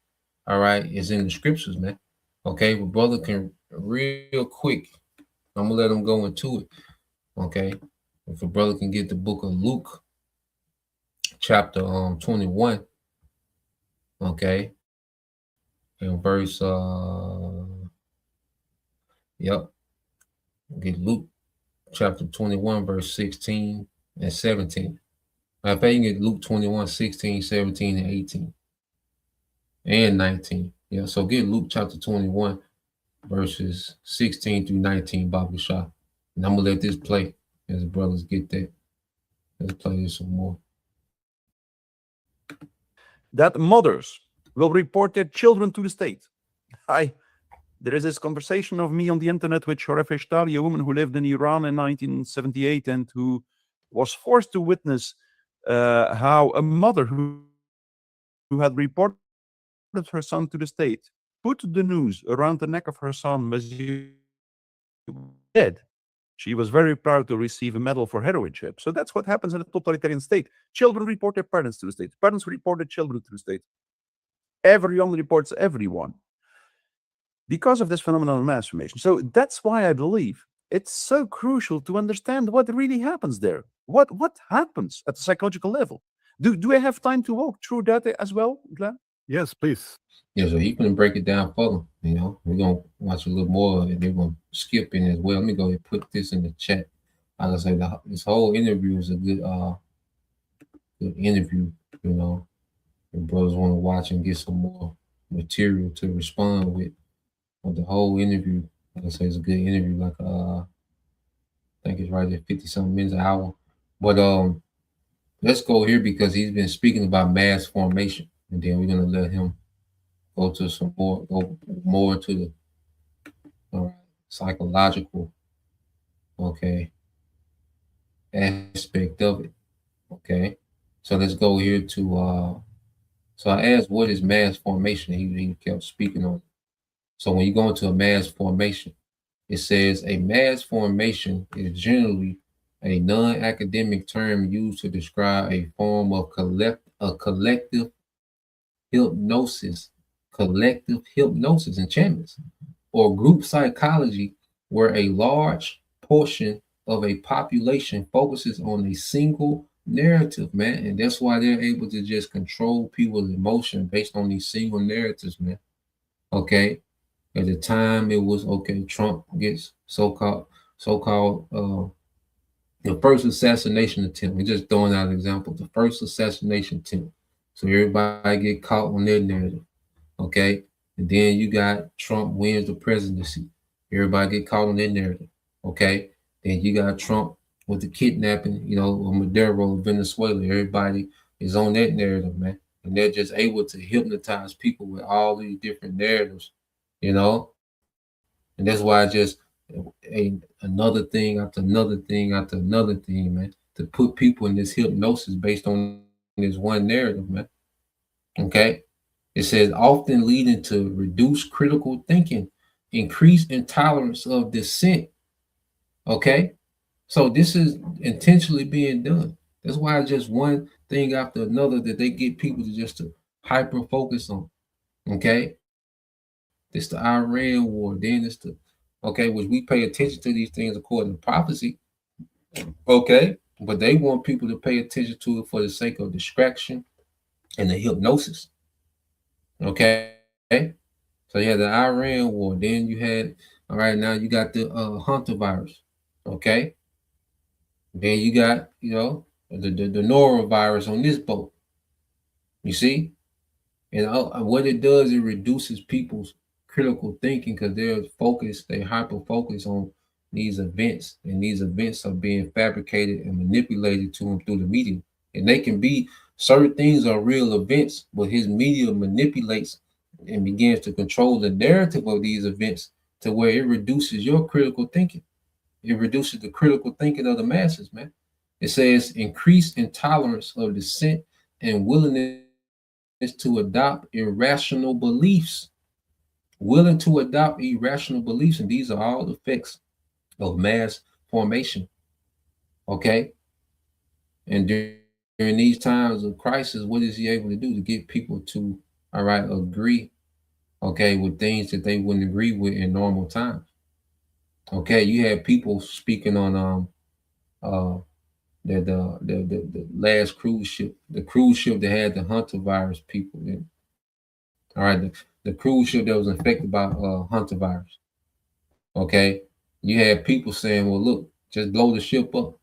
all right, is in the scriptures, man. Okay, but brother can real quick, I'm gonna let him go into it. Okay, if a brother can get the book of Luke, chapter 21, okay, and verse yep, get Luke chapter 21, verse 16 and 17. Now, if I can get Luke 21, 16, 17, and 18, and 19. Yeah, so get Luke chapter 21, verses 16 through 19, Baba Shah. And I'm gonna let this play as the brothers get that. Let's play this some more. That mothers will report their children to the state. There is this conversation of me on the internet with Sharef Eshtali, a woman who lived in Iran in 1978 and who was forced to witness how a mother who had reported her son to the state put the noose around the neck of her son was dead. She was very proud to receive a medal for heroinship. So that's what happens in a totalitarian state. Children report their parents to the state. Parents report their children to the state. Everyone reports everyone because of this phenomenon of mass formation. So that's why I believe it's so crucial to understand what really happens there. What happens at the psychological level? Do I have time to walk through that as well, Glenn? Yes, please. Yeah, so he's gonna break it down further. We're gonna watch a little more, and they're gonna skip in as well. Let me go ahead and put this in the chat. Like I say, this whole interview is a good interview. If brothers want to watch and get some more material to respond with. But the whole interview, like I say, it's a good interview. Like I think it's right at 50-something minutes an hour. But let's go here because he's been speaking about mass formation, and then we're gonna let him go more to the psychological, okay, aspect of it. Okay, so let's go here to so I asked, what is mass formation? He kept speaking on it. So when you go into a mass formation, it says a mass formation is generally a non-academic term used to describe a form of collective hypnosis, enchantments, or group psychology where a large portion of a population focuses on a single narrative, man. And that's why they're able to just control people's emotion based on these single narratives, man. Okay. At the time it was okay, Trump gets so-called the first assassination attempt. We're just throwing out an example. The first assassination attempt. So everybody get caught on their narrative. Okay. And then you got Trump wins the presidency. Everybody get caught on their narrative. Okay. Then you got Trump with the kidnapping, of Maduro, Venezuela. Everybody is on that narrative, man. And they're just able to hypnotize people with all these different narratives, you know. And that's why I just another thing after another thing after another thing, man, to put people in this hypnosis based on this one narrative, man. Okay. It says often leading to reduced critical thinking, increased intolerance of dissent. Okay. So this is intentionally being done. That's why just one thing after another that they get people to hyper focus on. Okay. It's the Iran war. Then it's which we pay attention to these things according to prophecy. Okay. But they want people to pay attention to it for the sake of distraction and the hypnosis. Okay. So you had the Iran war. Then you had, all right, now you got the Hunter virus. Okay. Then you got, the norovirus on this boat. You see? And what it does, it reduces people's critical thinking because they hyper focused on these events, and these events are being fabricated and manipulated to them through the media. And they can be certain things are real events, but his media manipulates and begins to control the narrative of these events to where it reduces your critical thinking. It reduces the critical thinking of the masses, man. It says increased intolerance of dissent and willingness to adopt irrational beliefs. Willing to adopt irrational beliefs, and these are all effects of mass formation. Okay. And during these times of crisis, what is he able to do to get people to, all right, agree, okay, with things that they wouldn't agree with in normal times? Okay, you had people speaking on the last cruise ship, the cruise ship that had the Hunter virus people in. All right, the cruise ship that was infected by Hunter virus. Okay, you had people saying, "Well, look, just blow the ship up."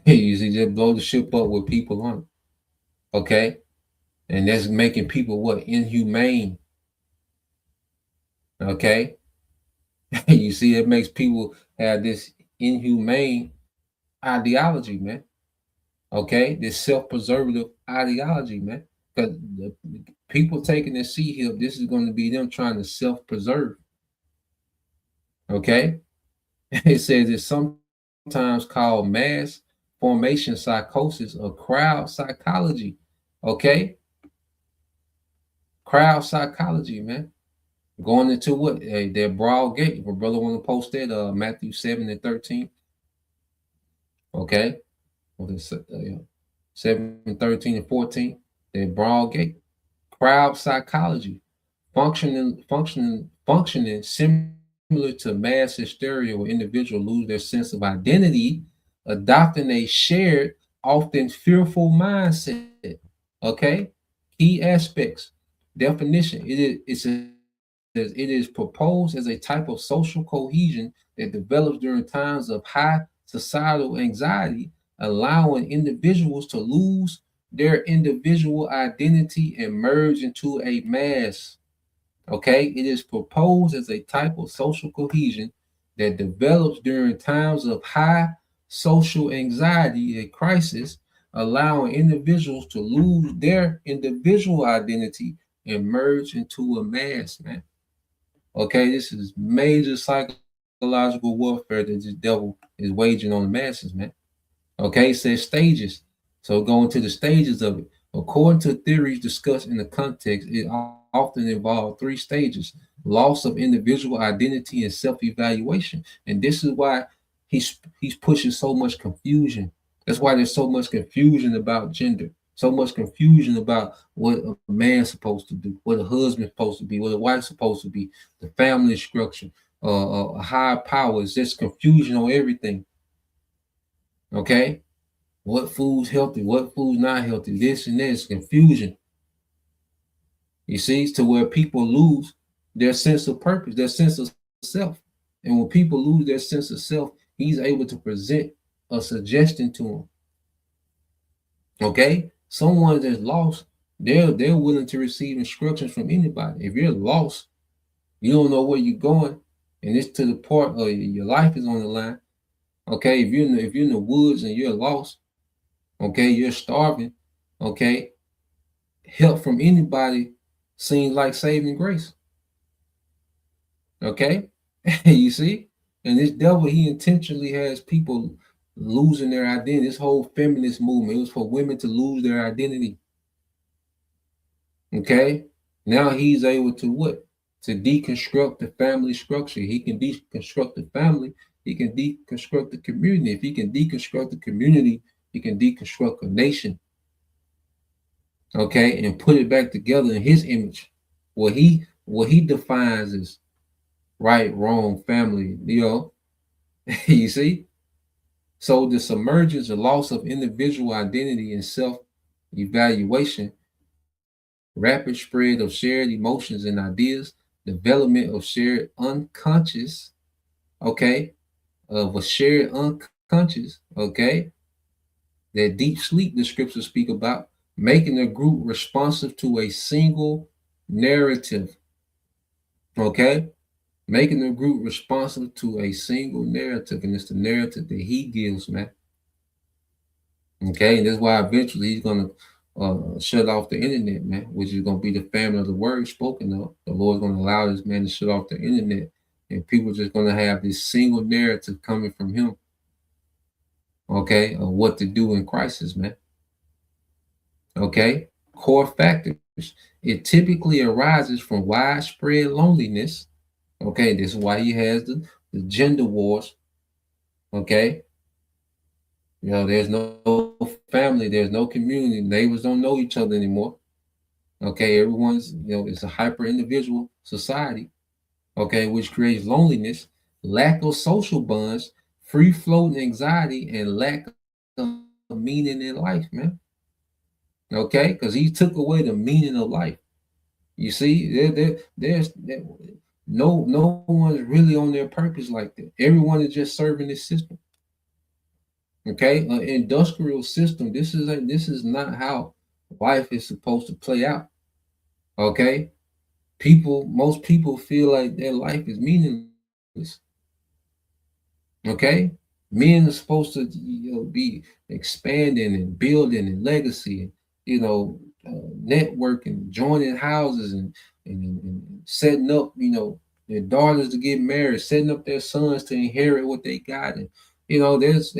You see, just blow the ship up with people on it. Okay, and that's making people what? Inhumane. Okay, you see, it makes people have this inhumane ideology, man. Okay, this self-preservative ideology, man. Because the people taking the sea here, this is going to be them trying to self-preserve. Okay, it says it's sometimes called mass formation psychosis or crowd psychology. Okay, crowd psychology, man. Going into what? Their broad gate. If a brother want to post that, Matthew 7:13. Okay, 7, 13, and 14. Their broad gate. Crowd psychology. Functioning similar to mass hysteria, where individuals lose their sense of identity, adopting a shared, often fearful mindset. Okay, key aspects. Definition: it is proposed as a type of social cohesion that develops during times of high societal anxiety, allowing individuals to lose their individual identity and merge into a mass. Okay, it is proposed as a type of social cohesion that develops during times of high social anxiety and crisis, allowing individuals to lose their individual identity and merge into a mass, man. Okay, this is major psychological warfare that this devil is waging on the masses, man. Okay, it says stages. So going to the stages of it. According to theories discussed in the context, it often involves 3 stages: loss of individual identity and self-evaluation. And this is why he's pushing so much confusion. That's why there's so much confusion about gender, so much confusion about what a man's supposed to do, what a husband's supposed to be, what a wife's supposed to be, the family structure. a higher power. It's just confusion on everything. Okay, what food's healthy, what food's not healthy, this and this, confusion. You see, to where people lose their sense of purpose, their sense of self. And when people lose their sense of self, he's able to present a suggestion to them. Okay, someone that's lost, they're willing to receive instructions from anybody. If you're lost, you don't know where you're going, and it's to the part of your life is on the line. Okay, if you're in the woods and you're lost, okay, you're starving, okay, help from anybody seems like saving grace. Okay, you see, and this devil, he intentionally has people losing their identity. This whole feminist movement, it was for women to lose their identity. Okay, now he's able to what? To deconstruct the family structure. He can deconstruct the family. He can deconstruct the community. If he can deconstruct the community, he can deconstruct a nation. Okay, and put it back together in his image. What he defines as right, wrong, family. You see. So the submergence, the loss of individual identity and self-evaluation, rapid spread of shared emotions and ideas, development of shared unconscious, okay, of a shared unconscious, okay, that deep sleep the scriptures speak about, making a group responsive to a single narrative, okay, making the group responsive to a single narrative, and it's the narrative that he gives, man. Okay, and that's why eventually he's gonna shut off the internet, man, which is gonna be the family of the word spoken of. The Lord's gonna allow this man to shut off the internet, and people just gonna have this single narrative coming from him. Okay, of what to do in crisis, man. Okay, core factors. It typically arises from widespread loneliness. Okay, this is why he has the gender wars. Okay, there's no family, there's no community, neighbors don't know each other anymore. Okay, everyone's, it's a hyper individual society, okay, which creates loneliness, lack of social bonds, free floating anxiety, and lack of meaning in life, man. Okay, because he took away the meaning of life. You see, there's no one's really on their purpose like that. Everyone is just serving this system. Okay, an industrial system. This is not how life is supposed to play out. Okay, most people feel like their life is meaningless. Okay, men are supposed to be expanding and building and legacy, and networking, joining houses, and setting up their daughters to get married, setting up their sons to inherit what they got, and there's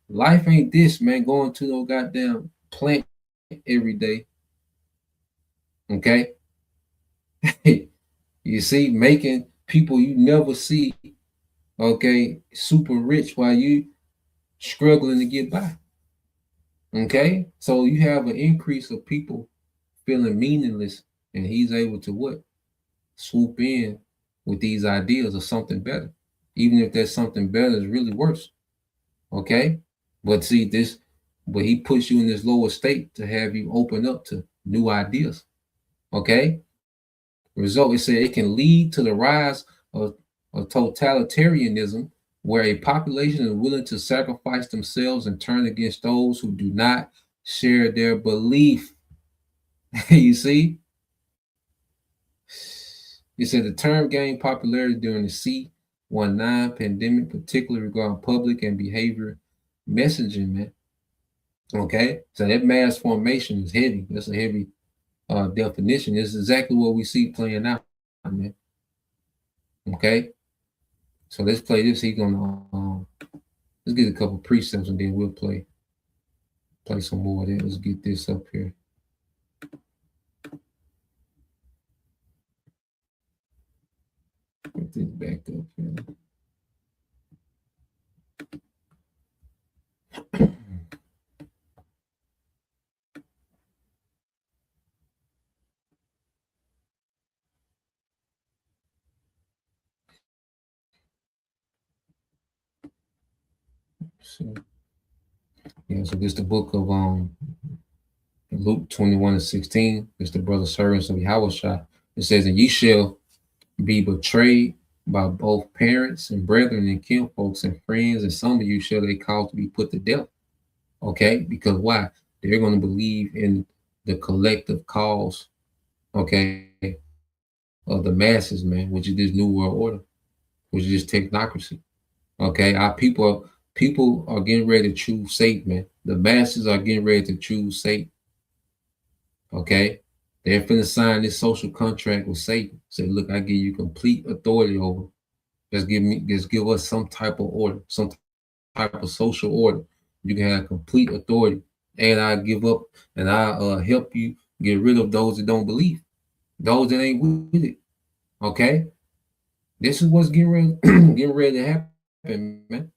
life ain't this, man. Going to no goddamn plant every day. Okay. You see, making people you never see, okay, super rich while you struggling to get by. Okay, so you have an increase of people feeling meaningless, and he's able to what? Swoop in with these ideas of something better, even if that something better is really worse. Okay, but see this, but he puts you in this lower state to have you open up to new ideas. Okay, result, it said it can lead to the rise of totalitarianism, where a population is willing to sacrifice themselves and turn against those who do not share their belief. You see? It said the term gained popularity during the C-19 pandemic, particularly regarding public and behavior messaging, man. Okay? So that mass formation is heavy. That's a heavy definition. This is exactly what we see playing out, man. Okay? So let's play this. He's gonna let's get a couple precepts and then we'll play some more of that. Let's get this up here. Get this back up here. So, yeah, so this the book of Luke 21:16. It's the brother servants of Yahweh. It says, and ye shall be betrayed by both parents and brethren and kinfolks and friends, and some of you shall they cause to be put to death. Okay, because why? They're going to believe in the collective cause, okay, of the masses, man, which is this new world order, which is technocracy. Okay, our people are getting ready to choose Satan, man. The masses are getting ready to choose Satan. Okay, they're finna sign this social contract with Satan. Say, look, I give you complete authority over. Just give us some type of order, some type of social order. You can have complete authority, and I give up, and I help you get rid of those that don't believe, those that ain't with it. Okay, this is what's getting ready, getting ready to happen, man.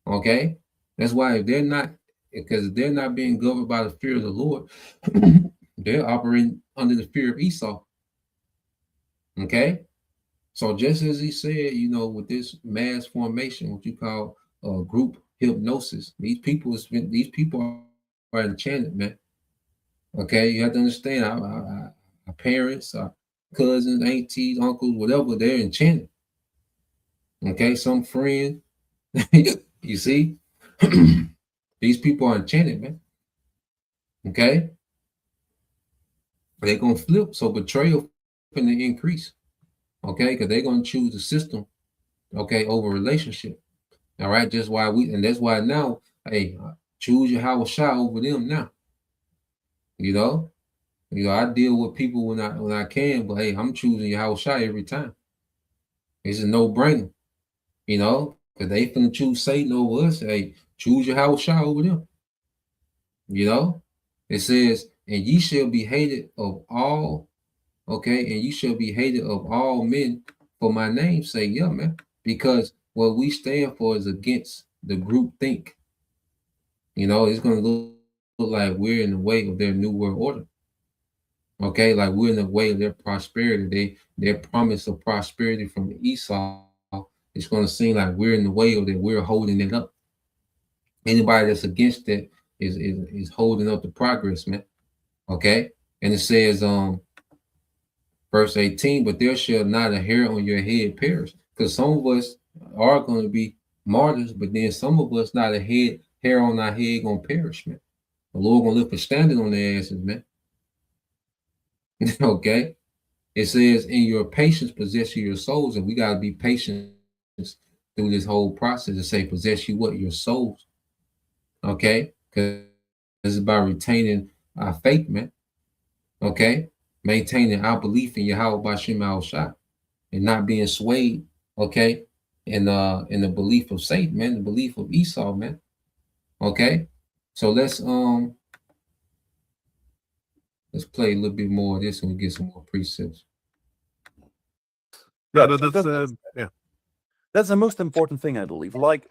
Okay, that's why if they're not, because they're not being governed by the fear of the Lord, they're operating under the fear of Esau. Okay, so just as he said, you know, with this mass formation, what you call group hypnosis, these people are enchanted, man. Okay, you have to understand, our parents, our cousins, aunties, uncles, whatever, they're enchanted. Okay, some friend, you see, these people are enchanted, man. Okay, they're gonna flip, so betrayal going to increase. Okay, because they're gonna choose the system, okay, over relationship. All right, just why and that's why now, hey, choose your house shot over them now. You know, I deal with people when I can, but hey, I'm choosing your house shot every time. It's a no brainer. You know, because they finna choose Satan over us. Hey, choose your house shot over them. You know, it says, and ye shall be hated of all. Okay, and you shall be hated of all men for my name's sake. Yeah, man, because what we stand for is against the group think. You know, it's going to look like we're in the way of their new world order. Okay, like we're in the way of their prosperity. Their promise of prosperity from Esau. It's going to seem like we're in the way of that. We're holding it up. Anybody that's against it is holding up the progress, man. Okay, and it says verse 18, but there shall not a hair on your head perish, because some of us are going to be martyrs, but then some of us not a hair on our head gonna perish, man. The Lord gonna lift a standing on their asses, man. Okay, it says, in your patience possess you your souls, and we got to be patient through this whole process. To say possess you what? Your souls. Okay, because it's about retaining our faith, man. Okay, maintaining our belief in Yahweh Bashim Al Shah, and not being swayed, okay, in the belief of Satan, man, the belief of Esau, man. Okay, so let's play a little bit more of this and we get some more precepts. Yeah, yeah. That's the most important thing, I believe. Like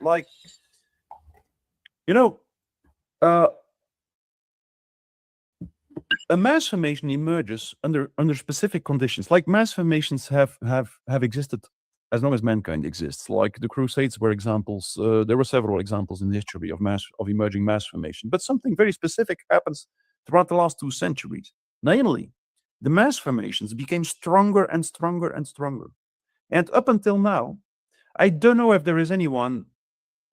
you know, a mass formation emerges under specific conditions. Like mass formations have existed as long as mankind exists. Like the Crusades were examples. There were several examples in history of emerging mass formation. But something very specific happens throughout the last 2 centuries. Namely, the mass formations became stronger and stronger and stronger. And up until now, I don't know if there is anyone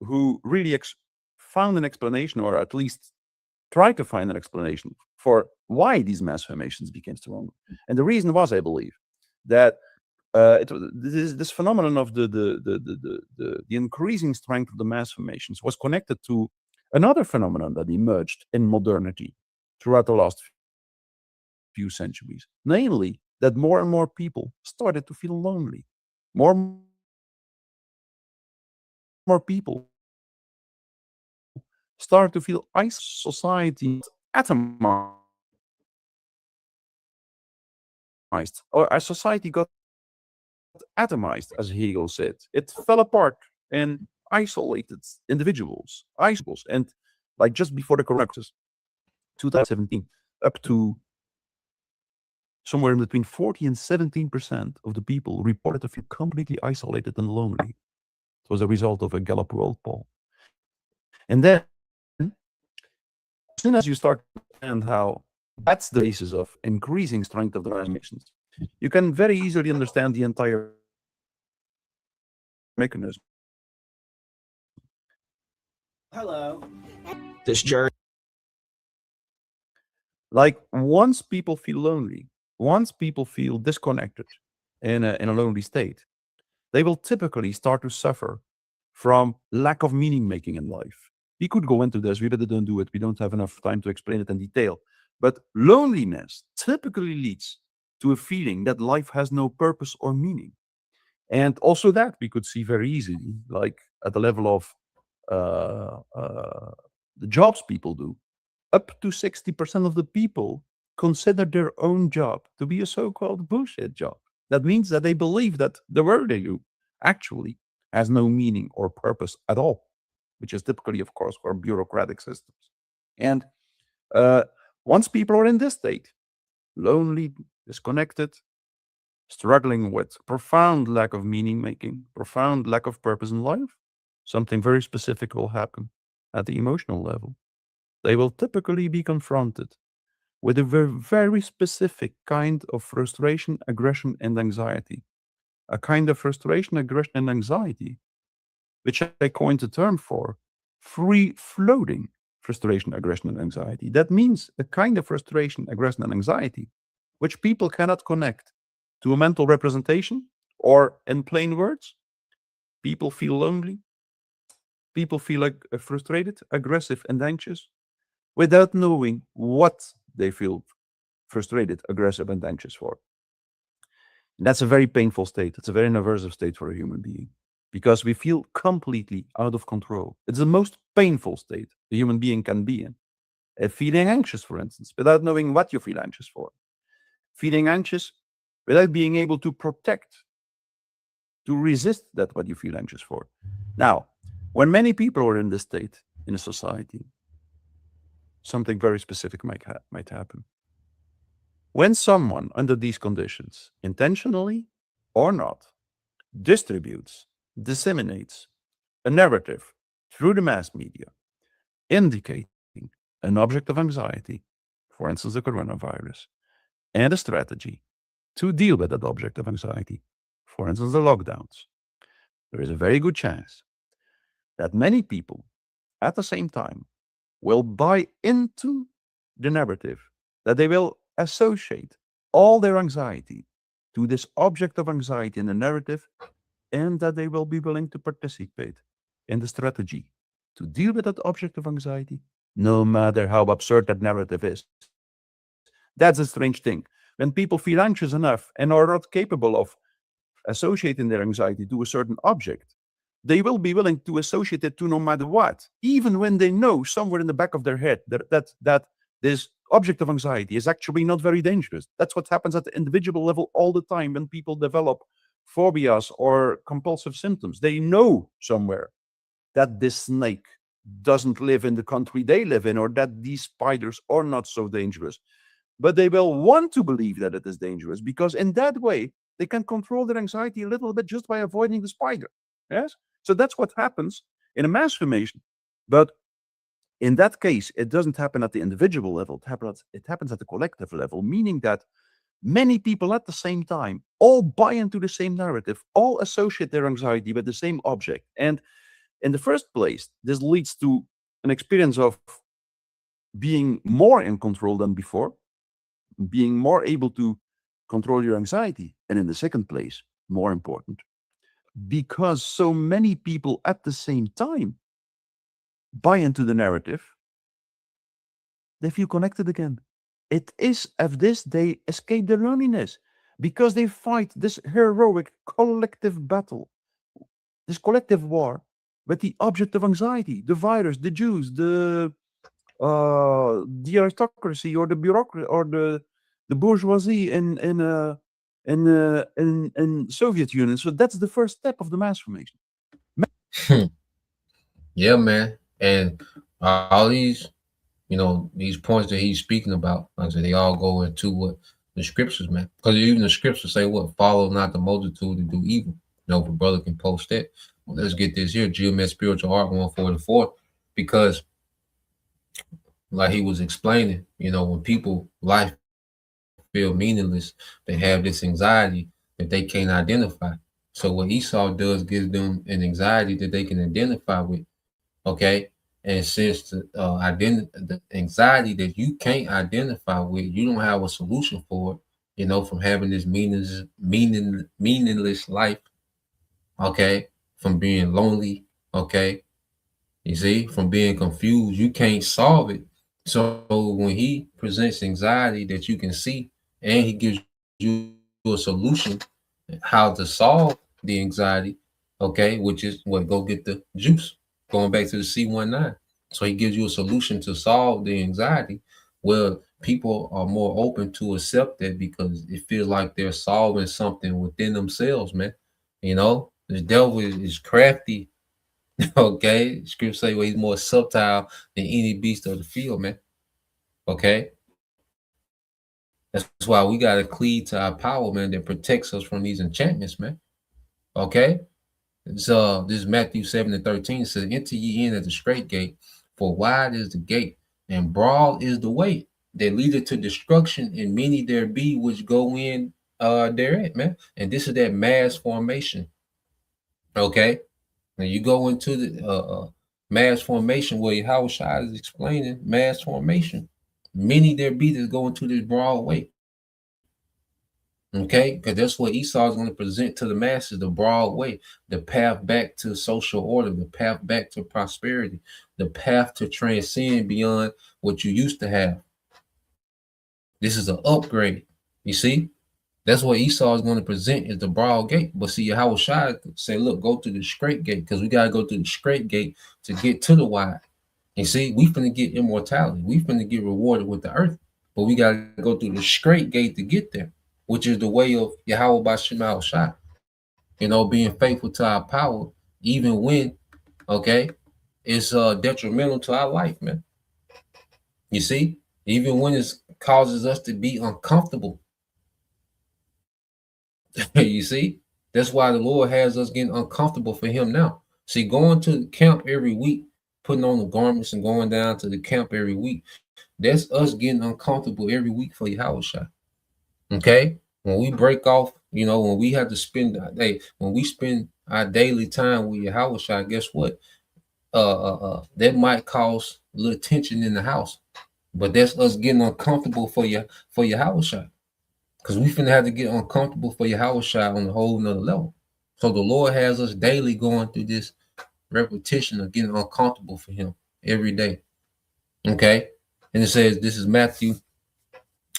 who really found an explanation, or at least tried to find an explanation for why these mass formations became stronger. And the reason was, I believe, that this phenomenon of the increasing strength of the mass formations was connected to another phenomenon that emerged in modernity throughout the last few centuries, namely that more and more people started to feel lonely. More and more people start to feel isolated. Society atomized, or as society got atomized, as Hegel said. It fell apart and isolated individuals. And like just before the corona crisis, 2017, up to somewhere in between 40 and 17% of the people reported to feel completely isolated and lonely. It was a result of a Gallup World poll. And then, as soon as you start to understand how that's the basis of increasing strength of the nations, you can very easily understand the entire mechanism. Hello. This journey. Like once people feel lonely, once people feel disconnected in a lonely state, they will typically start to suffer from lack of meaning making in life. We could go into this, we better don't do it. We don't have enough time to explain it in detail. But loneliness typically leads to a feeling that life has no purpose or meaning. And also that we could see very easily, like at the level of the jobs people do. Up to 60% of the people consider their own job to be a so-called bullshit job. That means that they believe that the work they do actually has no meaning or purpose at all, which is typically, of course, for bureaucratic systems. And once people are in this state, lonely, disconnected, struggling with profound lack of meaning making, profound lack of purpose in life, something very specific will happen at the emotional level. They will typically be confronted with a very, very specific kind of frustration, aggression, and anxiety. A kind of frustration, aggression, and anxiety, which I coined a term for free floating frustration, aggression, and anxiety. That means a kind of frustration, aggression, and anxiety, which people cannot connect to a mental representation or in plain words. People feel lonely. People feel like frustrated, aggressive, and anxious without knowing what they feel frustrated, aggressive, and anxious for. And that's a very painful state. It's a very aversive state for a human being because we feel completely out of control. It's the most painful state a human being can be in. Feeling anxious, for instance, without knowing what you feel anxious for. Feeling anxious without being able to protect, to resist that what you feel anxious for. Now, when many people are in this state in a society, something very specific might happen. When someone under these conditions, intentionally or not, distributes, disseminates a narrative through the mass media indicating an object of anxiety, for instance, the coronavirus, and a strategy to deal with that object of anxiety, for instance, the lockdowns, there is a very good chance that many people at the same time will buy into the narrative, that they will associate all their anxiety to this object of anxiety in the narrative, and that they will be willing to participate in the strategy to deal with that object of anxiety, no matter how absurd that narrative is. That's a strange thing. When people feel anxious enough and are not capable of associating their anxiety to a certain object, they will be willing to associate it to no matter what, even when they know somewhere in the back of their head that this object of anxiety is actually not very dangerous. That's what happens at the individual level all the time when people develop phobias or compulsive symptoms. They know somewhere that this snake doesn't live in the country they live in, or that these spiders are not so dangerous. But they will want to believe that it is dangerous because in that way, they can control their anxiety a little bit just by avoiding the spider. Yes? So that's what happens in a mass formation. But in that case, it doesn't happen at the individual level. It happens at the collective level, meaning that many people at the same time all buy into the same narrative, all associate their anxiety with the same object. And in the first place, this leads to an experience of being more in control than before, being more able to control your anxiety. And in the second place, more important, because so many people at the same time buy into the narrative, they feel connected again. It is as this they escape their loneliness because they fight this heroic collective battle, this collective war with the object of anxiety, the virus, the Jews, the aristocracy, or the bureaucracy, or the bourgeoisie in Soviet Union. So that's the first step of the mass formation. Yeah, man. And all these, these points that he's speaking about, like I said, they all go into what the scriptures, man. Because even the scriptures say what? Follow not the multitude to do evil. If a brother can post that. Well, let's get this here. Geomet Spiritual Art 144. Because like he was explaining, when people life feel meaningless, they have this anxiety that they can't identify. So what Esau does gives them an anxiety that they can identify with. Okay. And since the anxiety that you can't identify with, you don't have a solution for it, from having this meaningless life, okay, from being lonely, okay, you see, from being confused, you can't solve it. So when he presents anxiety that you can see, and he gives you a solution how to solve the anxiety, okay, which is what, go get the juice, going back to the C19. So he gives you a solution to solve the anxiety. Well, people are more open to accept that because it feels like they're solving something within themselves, man. The devil is crafty. Okay, scripture say, well, he's more subtle than any beast of the field, man. Okay, that's why we got to cleave to our power, man, that protects us from these enchantments, man. Okay, so this is Matthew 7:13. It says, enter ye in at the straight gate, for wide is the gate, and broad is the way that leadeth to destruction, and many there be which go in thereat, man. And this is that mass formation. Okay, now you go into the mass formation where Yahweh Shai is explaining mass formation. Many there be that go into this broad way. Okay, because that's what Esau is going to present to the masses, the broad way, the path back to social order, the path back to prosperity, the path to transcend beyond what you used to have. This is an upgrade. You see? That's what Esau is going to present is the broad gate. But see, Yahweh Shai say, look, go through the straight gate, because we got to go through the straight gate to get to the wide. And see, we finna get immortality. We finna get rewarded with the earth. But we got to go through the straight gate to get there, which is the way of Yahweh Bashim Shai. Being faithful to our power, even when, okay, it's detrimental to our life, man. You see? Even when it causes us to be uncomfortable. You see? That's why the Lord has us getting uncomfortable for him now. See, going to the camp every week, putting on the garments and going down to the camp every week, that's us getting uncomfortable every week for Yahweh Shai. Okay? When we break off, when we have to spend when we spend our daily time with Yahweh Shai, guess what? That might cause a little tension in the house. But that's us getting uncomfortable for Yahweh Shai. Because we finna have to get uncomfortable for Yahweh Shai on a whole nother level. So the Lord has us daily going through this repetition of getting uncomfortable for him every day. Okay? And it says, this is Matthew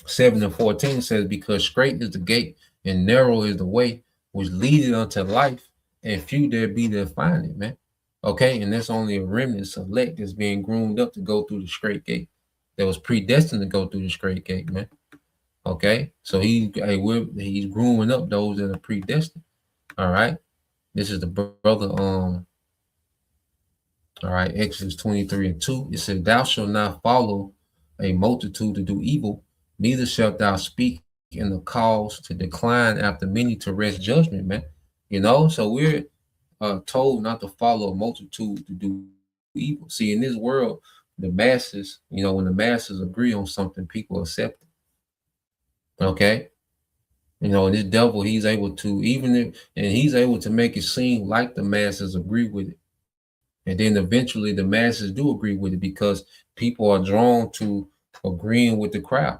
7:14. It says, because straight is the gate and narrow is the way which leadeth unto life, and few there be that find it, man. Okay? And that's only a remnant select that's being groomed up to go through the straight gate, that was predestined to go through the straight gate, man. Okay, so he's grooming up those that are predestined. All right, this is the brother. All right, Exodus 23:2. It says, "Thou shalt not follow a multitude to do evil, neither shalt thou speak in the cause to decline after many to rest judgment." Man, so we're told not to follow a multitude to do evil. See, in this world, the masses, when the masses agree on something, people accept it. Okay, this devil, he's able to he's able to make it seem like the masses agree with it, and then eventually the masses do agree with it because people are drawn to agreeing with the crowd.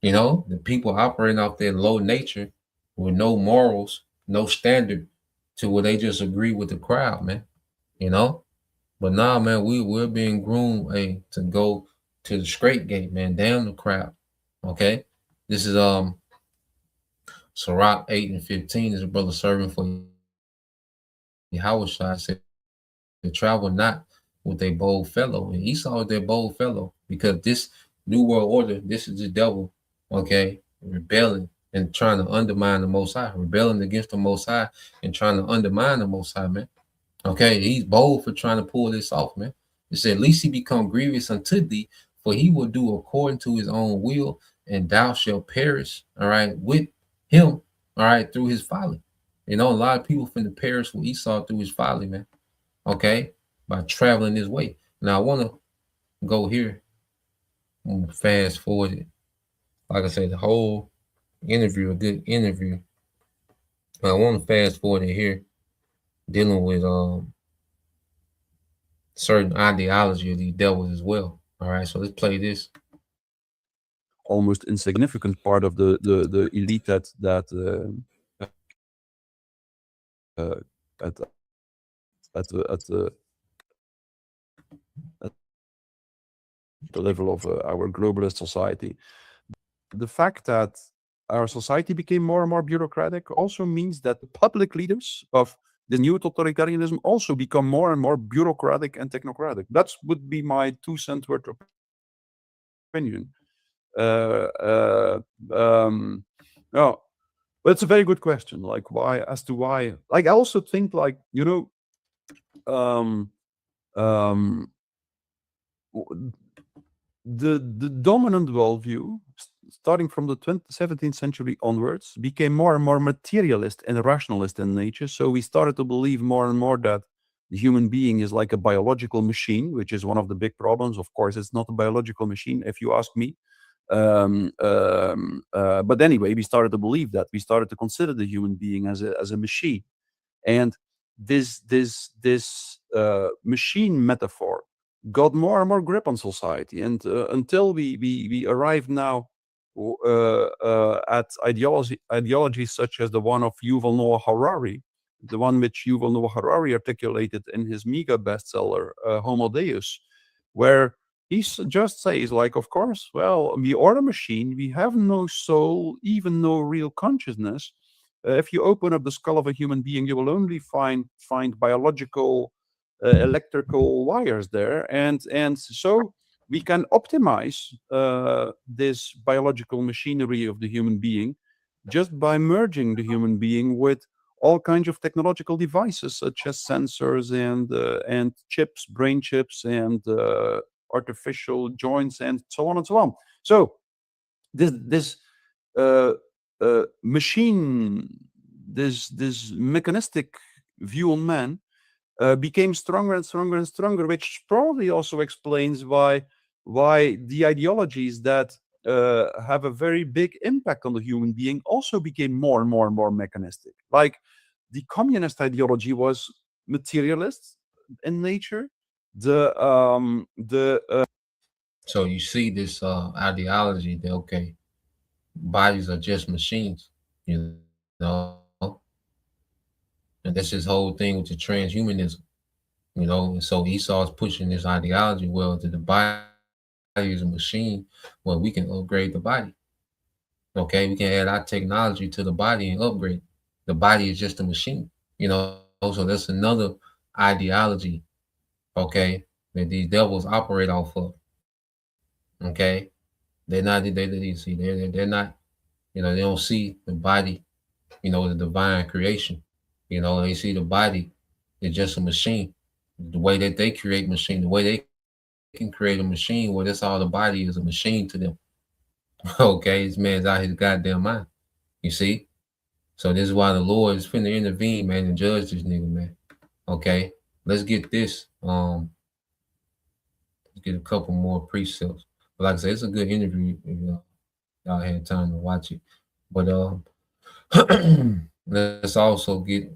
The people operating off their low nature with no morals, no standard, to where they just agree with the crowd, man. But now, man, we're being groomed to go to the straight gate, man, down the crowd. Okay, this is Sirach 8:15 is a brother serving for Yahweh Shai said, travel not with a bold fellow. And Esau is their bold fellow because this new world order, this is the devil, okay, rebelling and trying to undermine the Most High, rebelling against the Most High and trying to undermine the Most High, man. Okay, he's bold for trying to pull this off, man. It said, at least he become grievous unto thee, for he will do according to his own will, and thou shalt perish, all right, with him, all right, through his folly. A lot of people finna perish with Esau through his folly, man. Okay, by traveling this way. Now I want to go here and fast forward it. Like I said, the whole interview, a good interview. But I want to fast forward it here, dealing with certain ideology of these devils as well. All right, so let's play this. Almost insignificant part of the elite that at at the level of our globalist society. The fact that our society became more and more bureaucratic also means that the public leaders of the new totalitarianism also become more and more bureaucratic and technocratic. That would be my 2 cent worth opinion. No, but it's a very good question. Like why? As to why? Like I also think, like um, um, the dominant worldview, starting from the 17th century onwards, became more and more materialist and rationalist in nature. So we started to believe more and more that the human being is like a biological machine, which is one of the big problems. Of course, it's not a biological machine, if you ask me. But anyway, we started to believe that. We started to consider the human being as a machine, and this machine metaphor got more and more grip on society, and until we arrive now at ideologies such as the one of Yuval Noah Harari, the one which Yuval Noah Harari articulated in his mega bestseller Homo Deus, where he just says, like, of course, well, we are a machine, we have no soul, even no real consciousness. If you open up the skull of a human being, you will only find biological electrical wires there, and so we can optimize this biological machinery of the human being just by merging the human being with all kinds of technological devices such as sensors and chips, brain chips, and artificial joints, and so on and so on. So this uh, machine, this mechanistic view on man became stronger and stronger and stronger, which probably also explains why the ideologies that have a very big impact on the human being also became more and more and more mechanistic. Like the communist ideology was materialist in nature. So you see this ideology that okay, bodies are just machines, you know, and that's his whole thing with the transhumanism, and so Esau's pushing this ideology. Well, that the body is a machine, well, we can upgrade the body. Okay, we can add our technology to the body and upgrade. The body is just a machine, so that's another ideology, okay, that these devils operate off of. Okay, they're not, they don't see the body, the divine creation. They see the body is just a machine. The way that they create machine, the way they can create a machine where that's all the body is a machine to them. Okay, this man's out his goddamn mind. You see? So this is why the Lord is finna intervene, man, and judge this nigga, man. Okay. Let's get this. Let's get a couple more precepts. But like I said, it's a good interview if y'all had time to watch it. But let's also get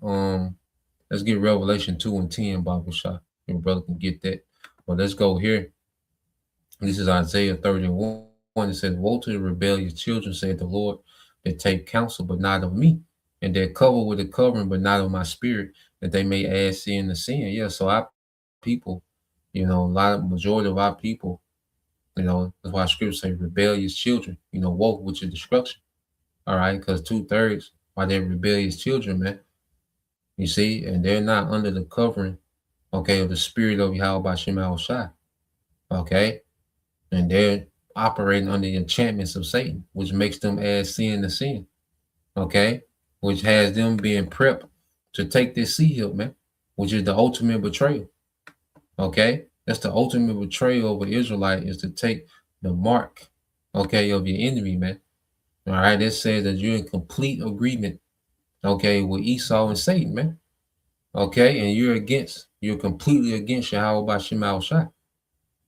Revelation 2 and 10, Bible shot. Your brother can get that. But let's go here. This is Isaiah 31. It says, woe to the rebellious children, said the Lord, that take counsel, but not of me, and that cover with a covering, but not of my spirit, that they may add sin to sin. Yeah, so our people, majority of our people, that's why scripture say rebellious children, woke, which is destruction. All right, because 2/3 are they rebellious children, man. You see, and they're not under the covering, okay, of the spirit of Yahweh Shem Shai. Okay, and they're operating under the enchantments of Satan, which makes them add sin to sin. Okay, which has them being prepped to take this seal, man, which is the ultimate betrayal. Okay, that's the ultimate betrayal of an Israelite, is to take the mark, okay, of your enemy, man. All right, it says that you're in complete agreement, okay, with Esau and Satan, man. Okay, and you're completely against Yahweh by Shemal Shai.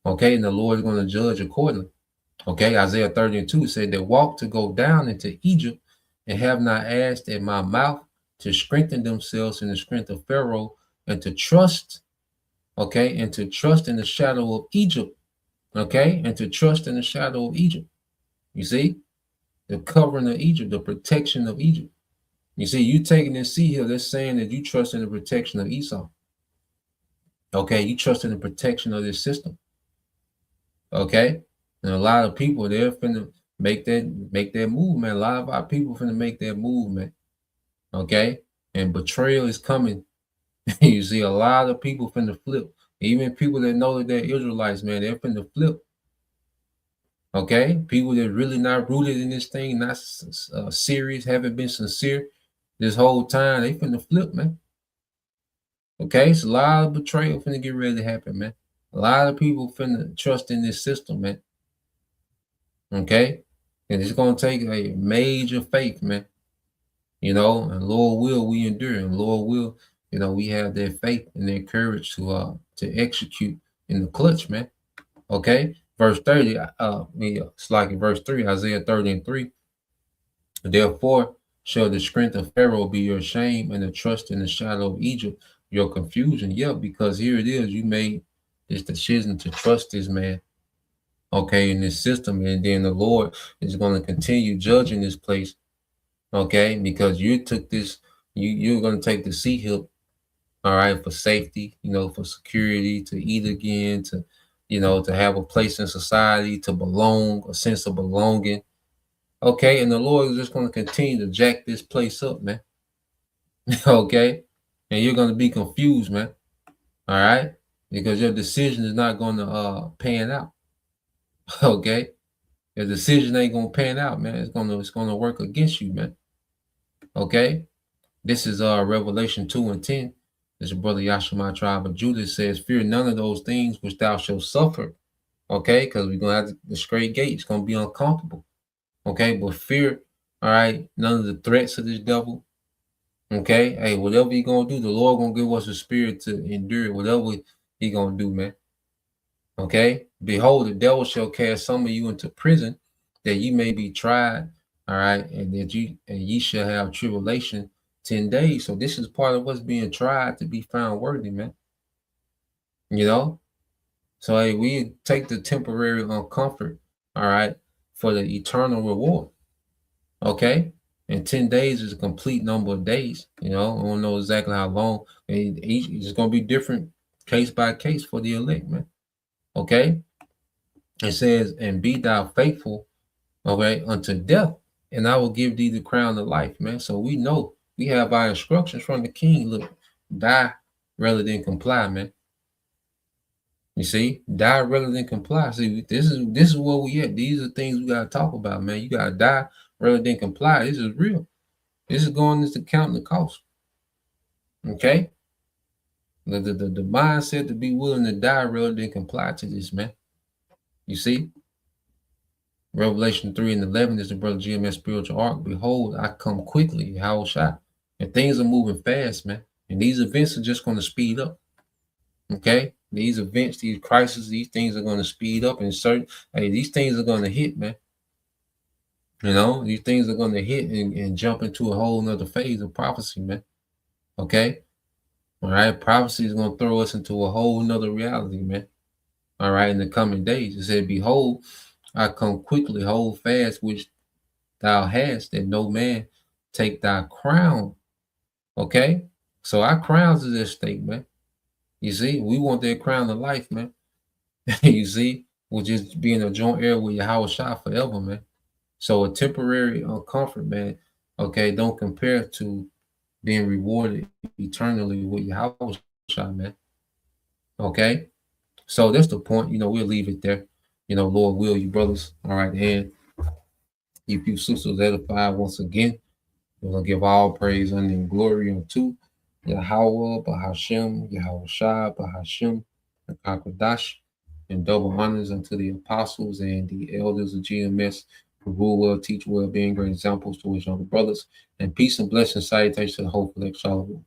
Okay, and the Lord is going to judge accordingly. Okay, Isaiah 30:2 said, they walk to go down into Egypt and have not asked at my mouth to strengthen themselves in the strength of Pharaoh and to trust, okay, and to trust in the shadow of Egypt, okay, and to trust in the shadow of Egypt. You see, the covering of Egypt, the protection of Egypt. You see, you taking this seat here, that's saying that you trust in the protection of Esau. Okay, you trust in the protection of this system. Okay, and a lot of people, they're finna make that move, man. A lot of our people finna make that move, man. Okay, and betrayal is coming. You see, a lot of people finna flip. Even people that know that they're Israelites, man, they're finna flip. Okay, people that really not rooted in this thing, not serious, haven't been sincere this whole time, they finna flip, man. Okay, so a lot of betrayal finna get ready to happen, man. A lot of people finna trust in this system, man. Okay, and it's gonna take a major faith, man. You know, and Lord will we endure, and Lord will, you know, we have that faith and that courage to execute in the clutch, man. Okay, verse 30, it's like in verse 3, Isaiah 30:3. Therefore shall the strength of Pharaoh be your shame, and the trust in the shadow of Egypt your confusion. Yeah, because here it is, you made this decision to trust this man, okay, in this system, and then the Lord is going to continue judging this place, okay, because you took this, you're going to take the sea hill, all right, for safety, you know, for security, to eat again, to, you know, to have a place in society, to belong, a sense of belonging. Okay, and the Lord is just going to continue to jack this place up, man. Okay, and you're going to be confused, man. All right, because your decision is not going to pan out. Okay, your decision ain't going to pan out, man. It's going to work against you, man. Okay, this is Revelation 2:10. This is brother Yashima tribe of Judah says, "Fear none of those things which thou shalt suffer." Okay, because we're gonna have the straight gate. It's gonna be uncomfortable. Okay, but fear, all right, none of the threats of this devil. Okay, hey, whatever he gonna do, the Lord gonna give us a spirit to endure whatever he gonna do, man. Okay, behold, the devil shall cast some of you into prison, that ye may be tried. All right, and that ye shall have tribulation 10 days. So this is part of what's being tried to be found worthy, man. You know, so hey, we take the temporary uncomfort, all right, for the eternal reward. Okay, and 10 days is a complete number of days. You know, I don't know exactly how long. And each it's gonna be different case by case for the elect, man. Okay, it says, "And be thou faithful, okay, unto death, and I will give thee the crown of life," man. So we know we have our instructions from the king. Look, die rather than comply, man. You see, die rather than comply. See, this is where we at. These are things we gotta talk about, man. You gotta die rather than comply. This is real. This is going into counting the cost. Okay, the mindset to be willing to die rather than comply to this, man. You see, Revelation 3:11 is the brother GMS spiritual arc. Behold, I come quickly, how shot. And things are moving fast, man. And these events are just going to speed up. Okay, these events, these crises, these things are going to speed up, and these things are going to hit, man. You know, these things are going to hit and jump into a whole nother phase of prophecy, man. Okay, all right, prophecy is going to throw us into a whole nother reality, man. All right, in the coming days, it said, "Behold, I come quickly, hold fast which thou hast, that no man take thy crown." Okay, so our crowns is at stake, man. You see, we want that crown of life, man. You see, which is being a joint heir with Yahweh Shah forever, man. So a temporary comfort, man, okay, don't compare to being rewarded eternally with Yahweh Shah, man. Okay, so that's the point. You know, we'll leave it there. You know, Lord will, you brothers. All right, and if you sisters edified once again, we're gonna give all praise and glory unto Yahweh, Bahashem, Yahweh Shah, Bahashem, and Kakadash, and double honors unto the apostles and the elders of GMS who rule well, teach well, being great examples to his younger brothers, and peace and blessings, salutations to the whole elect Shalom.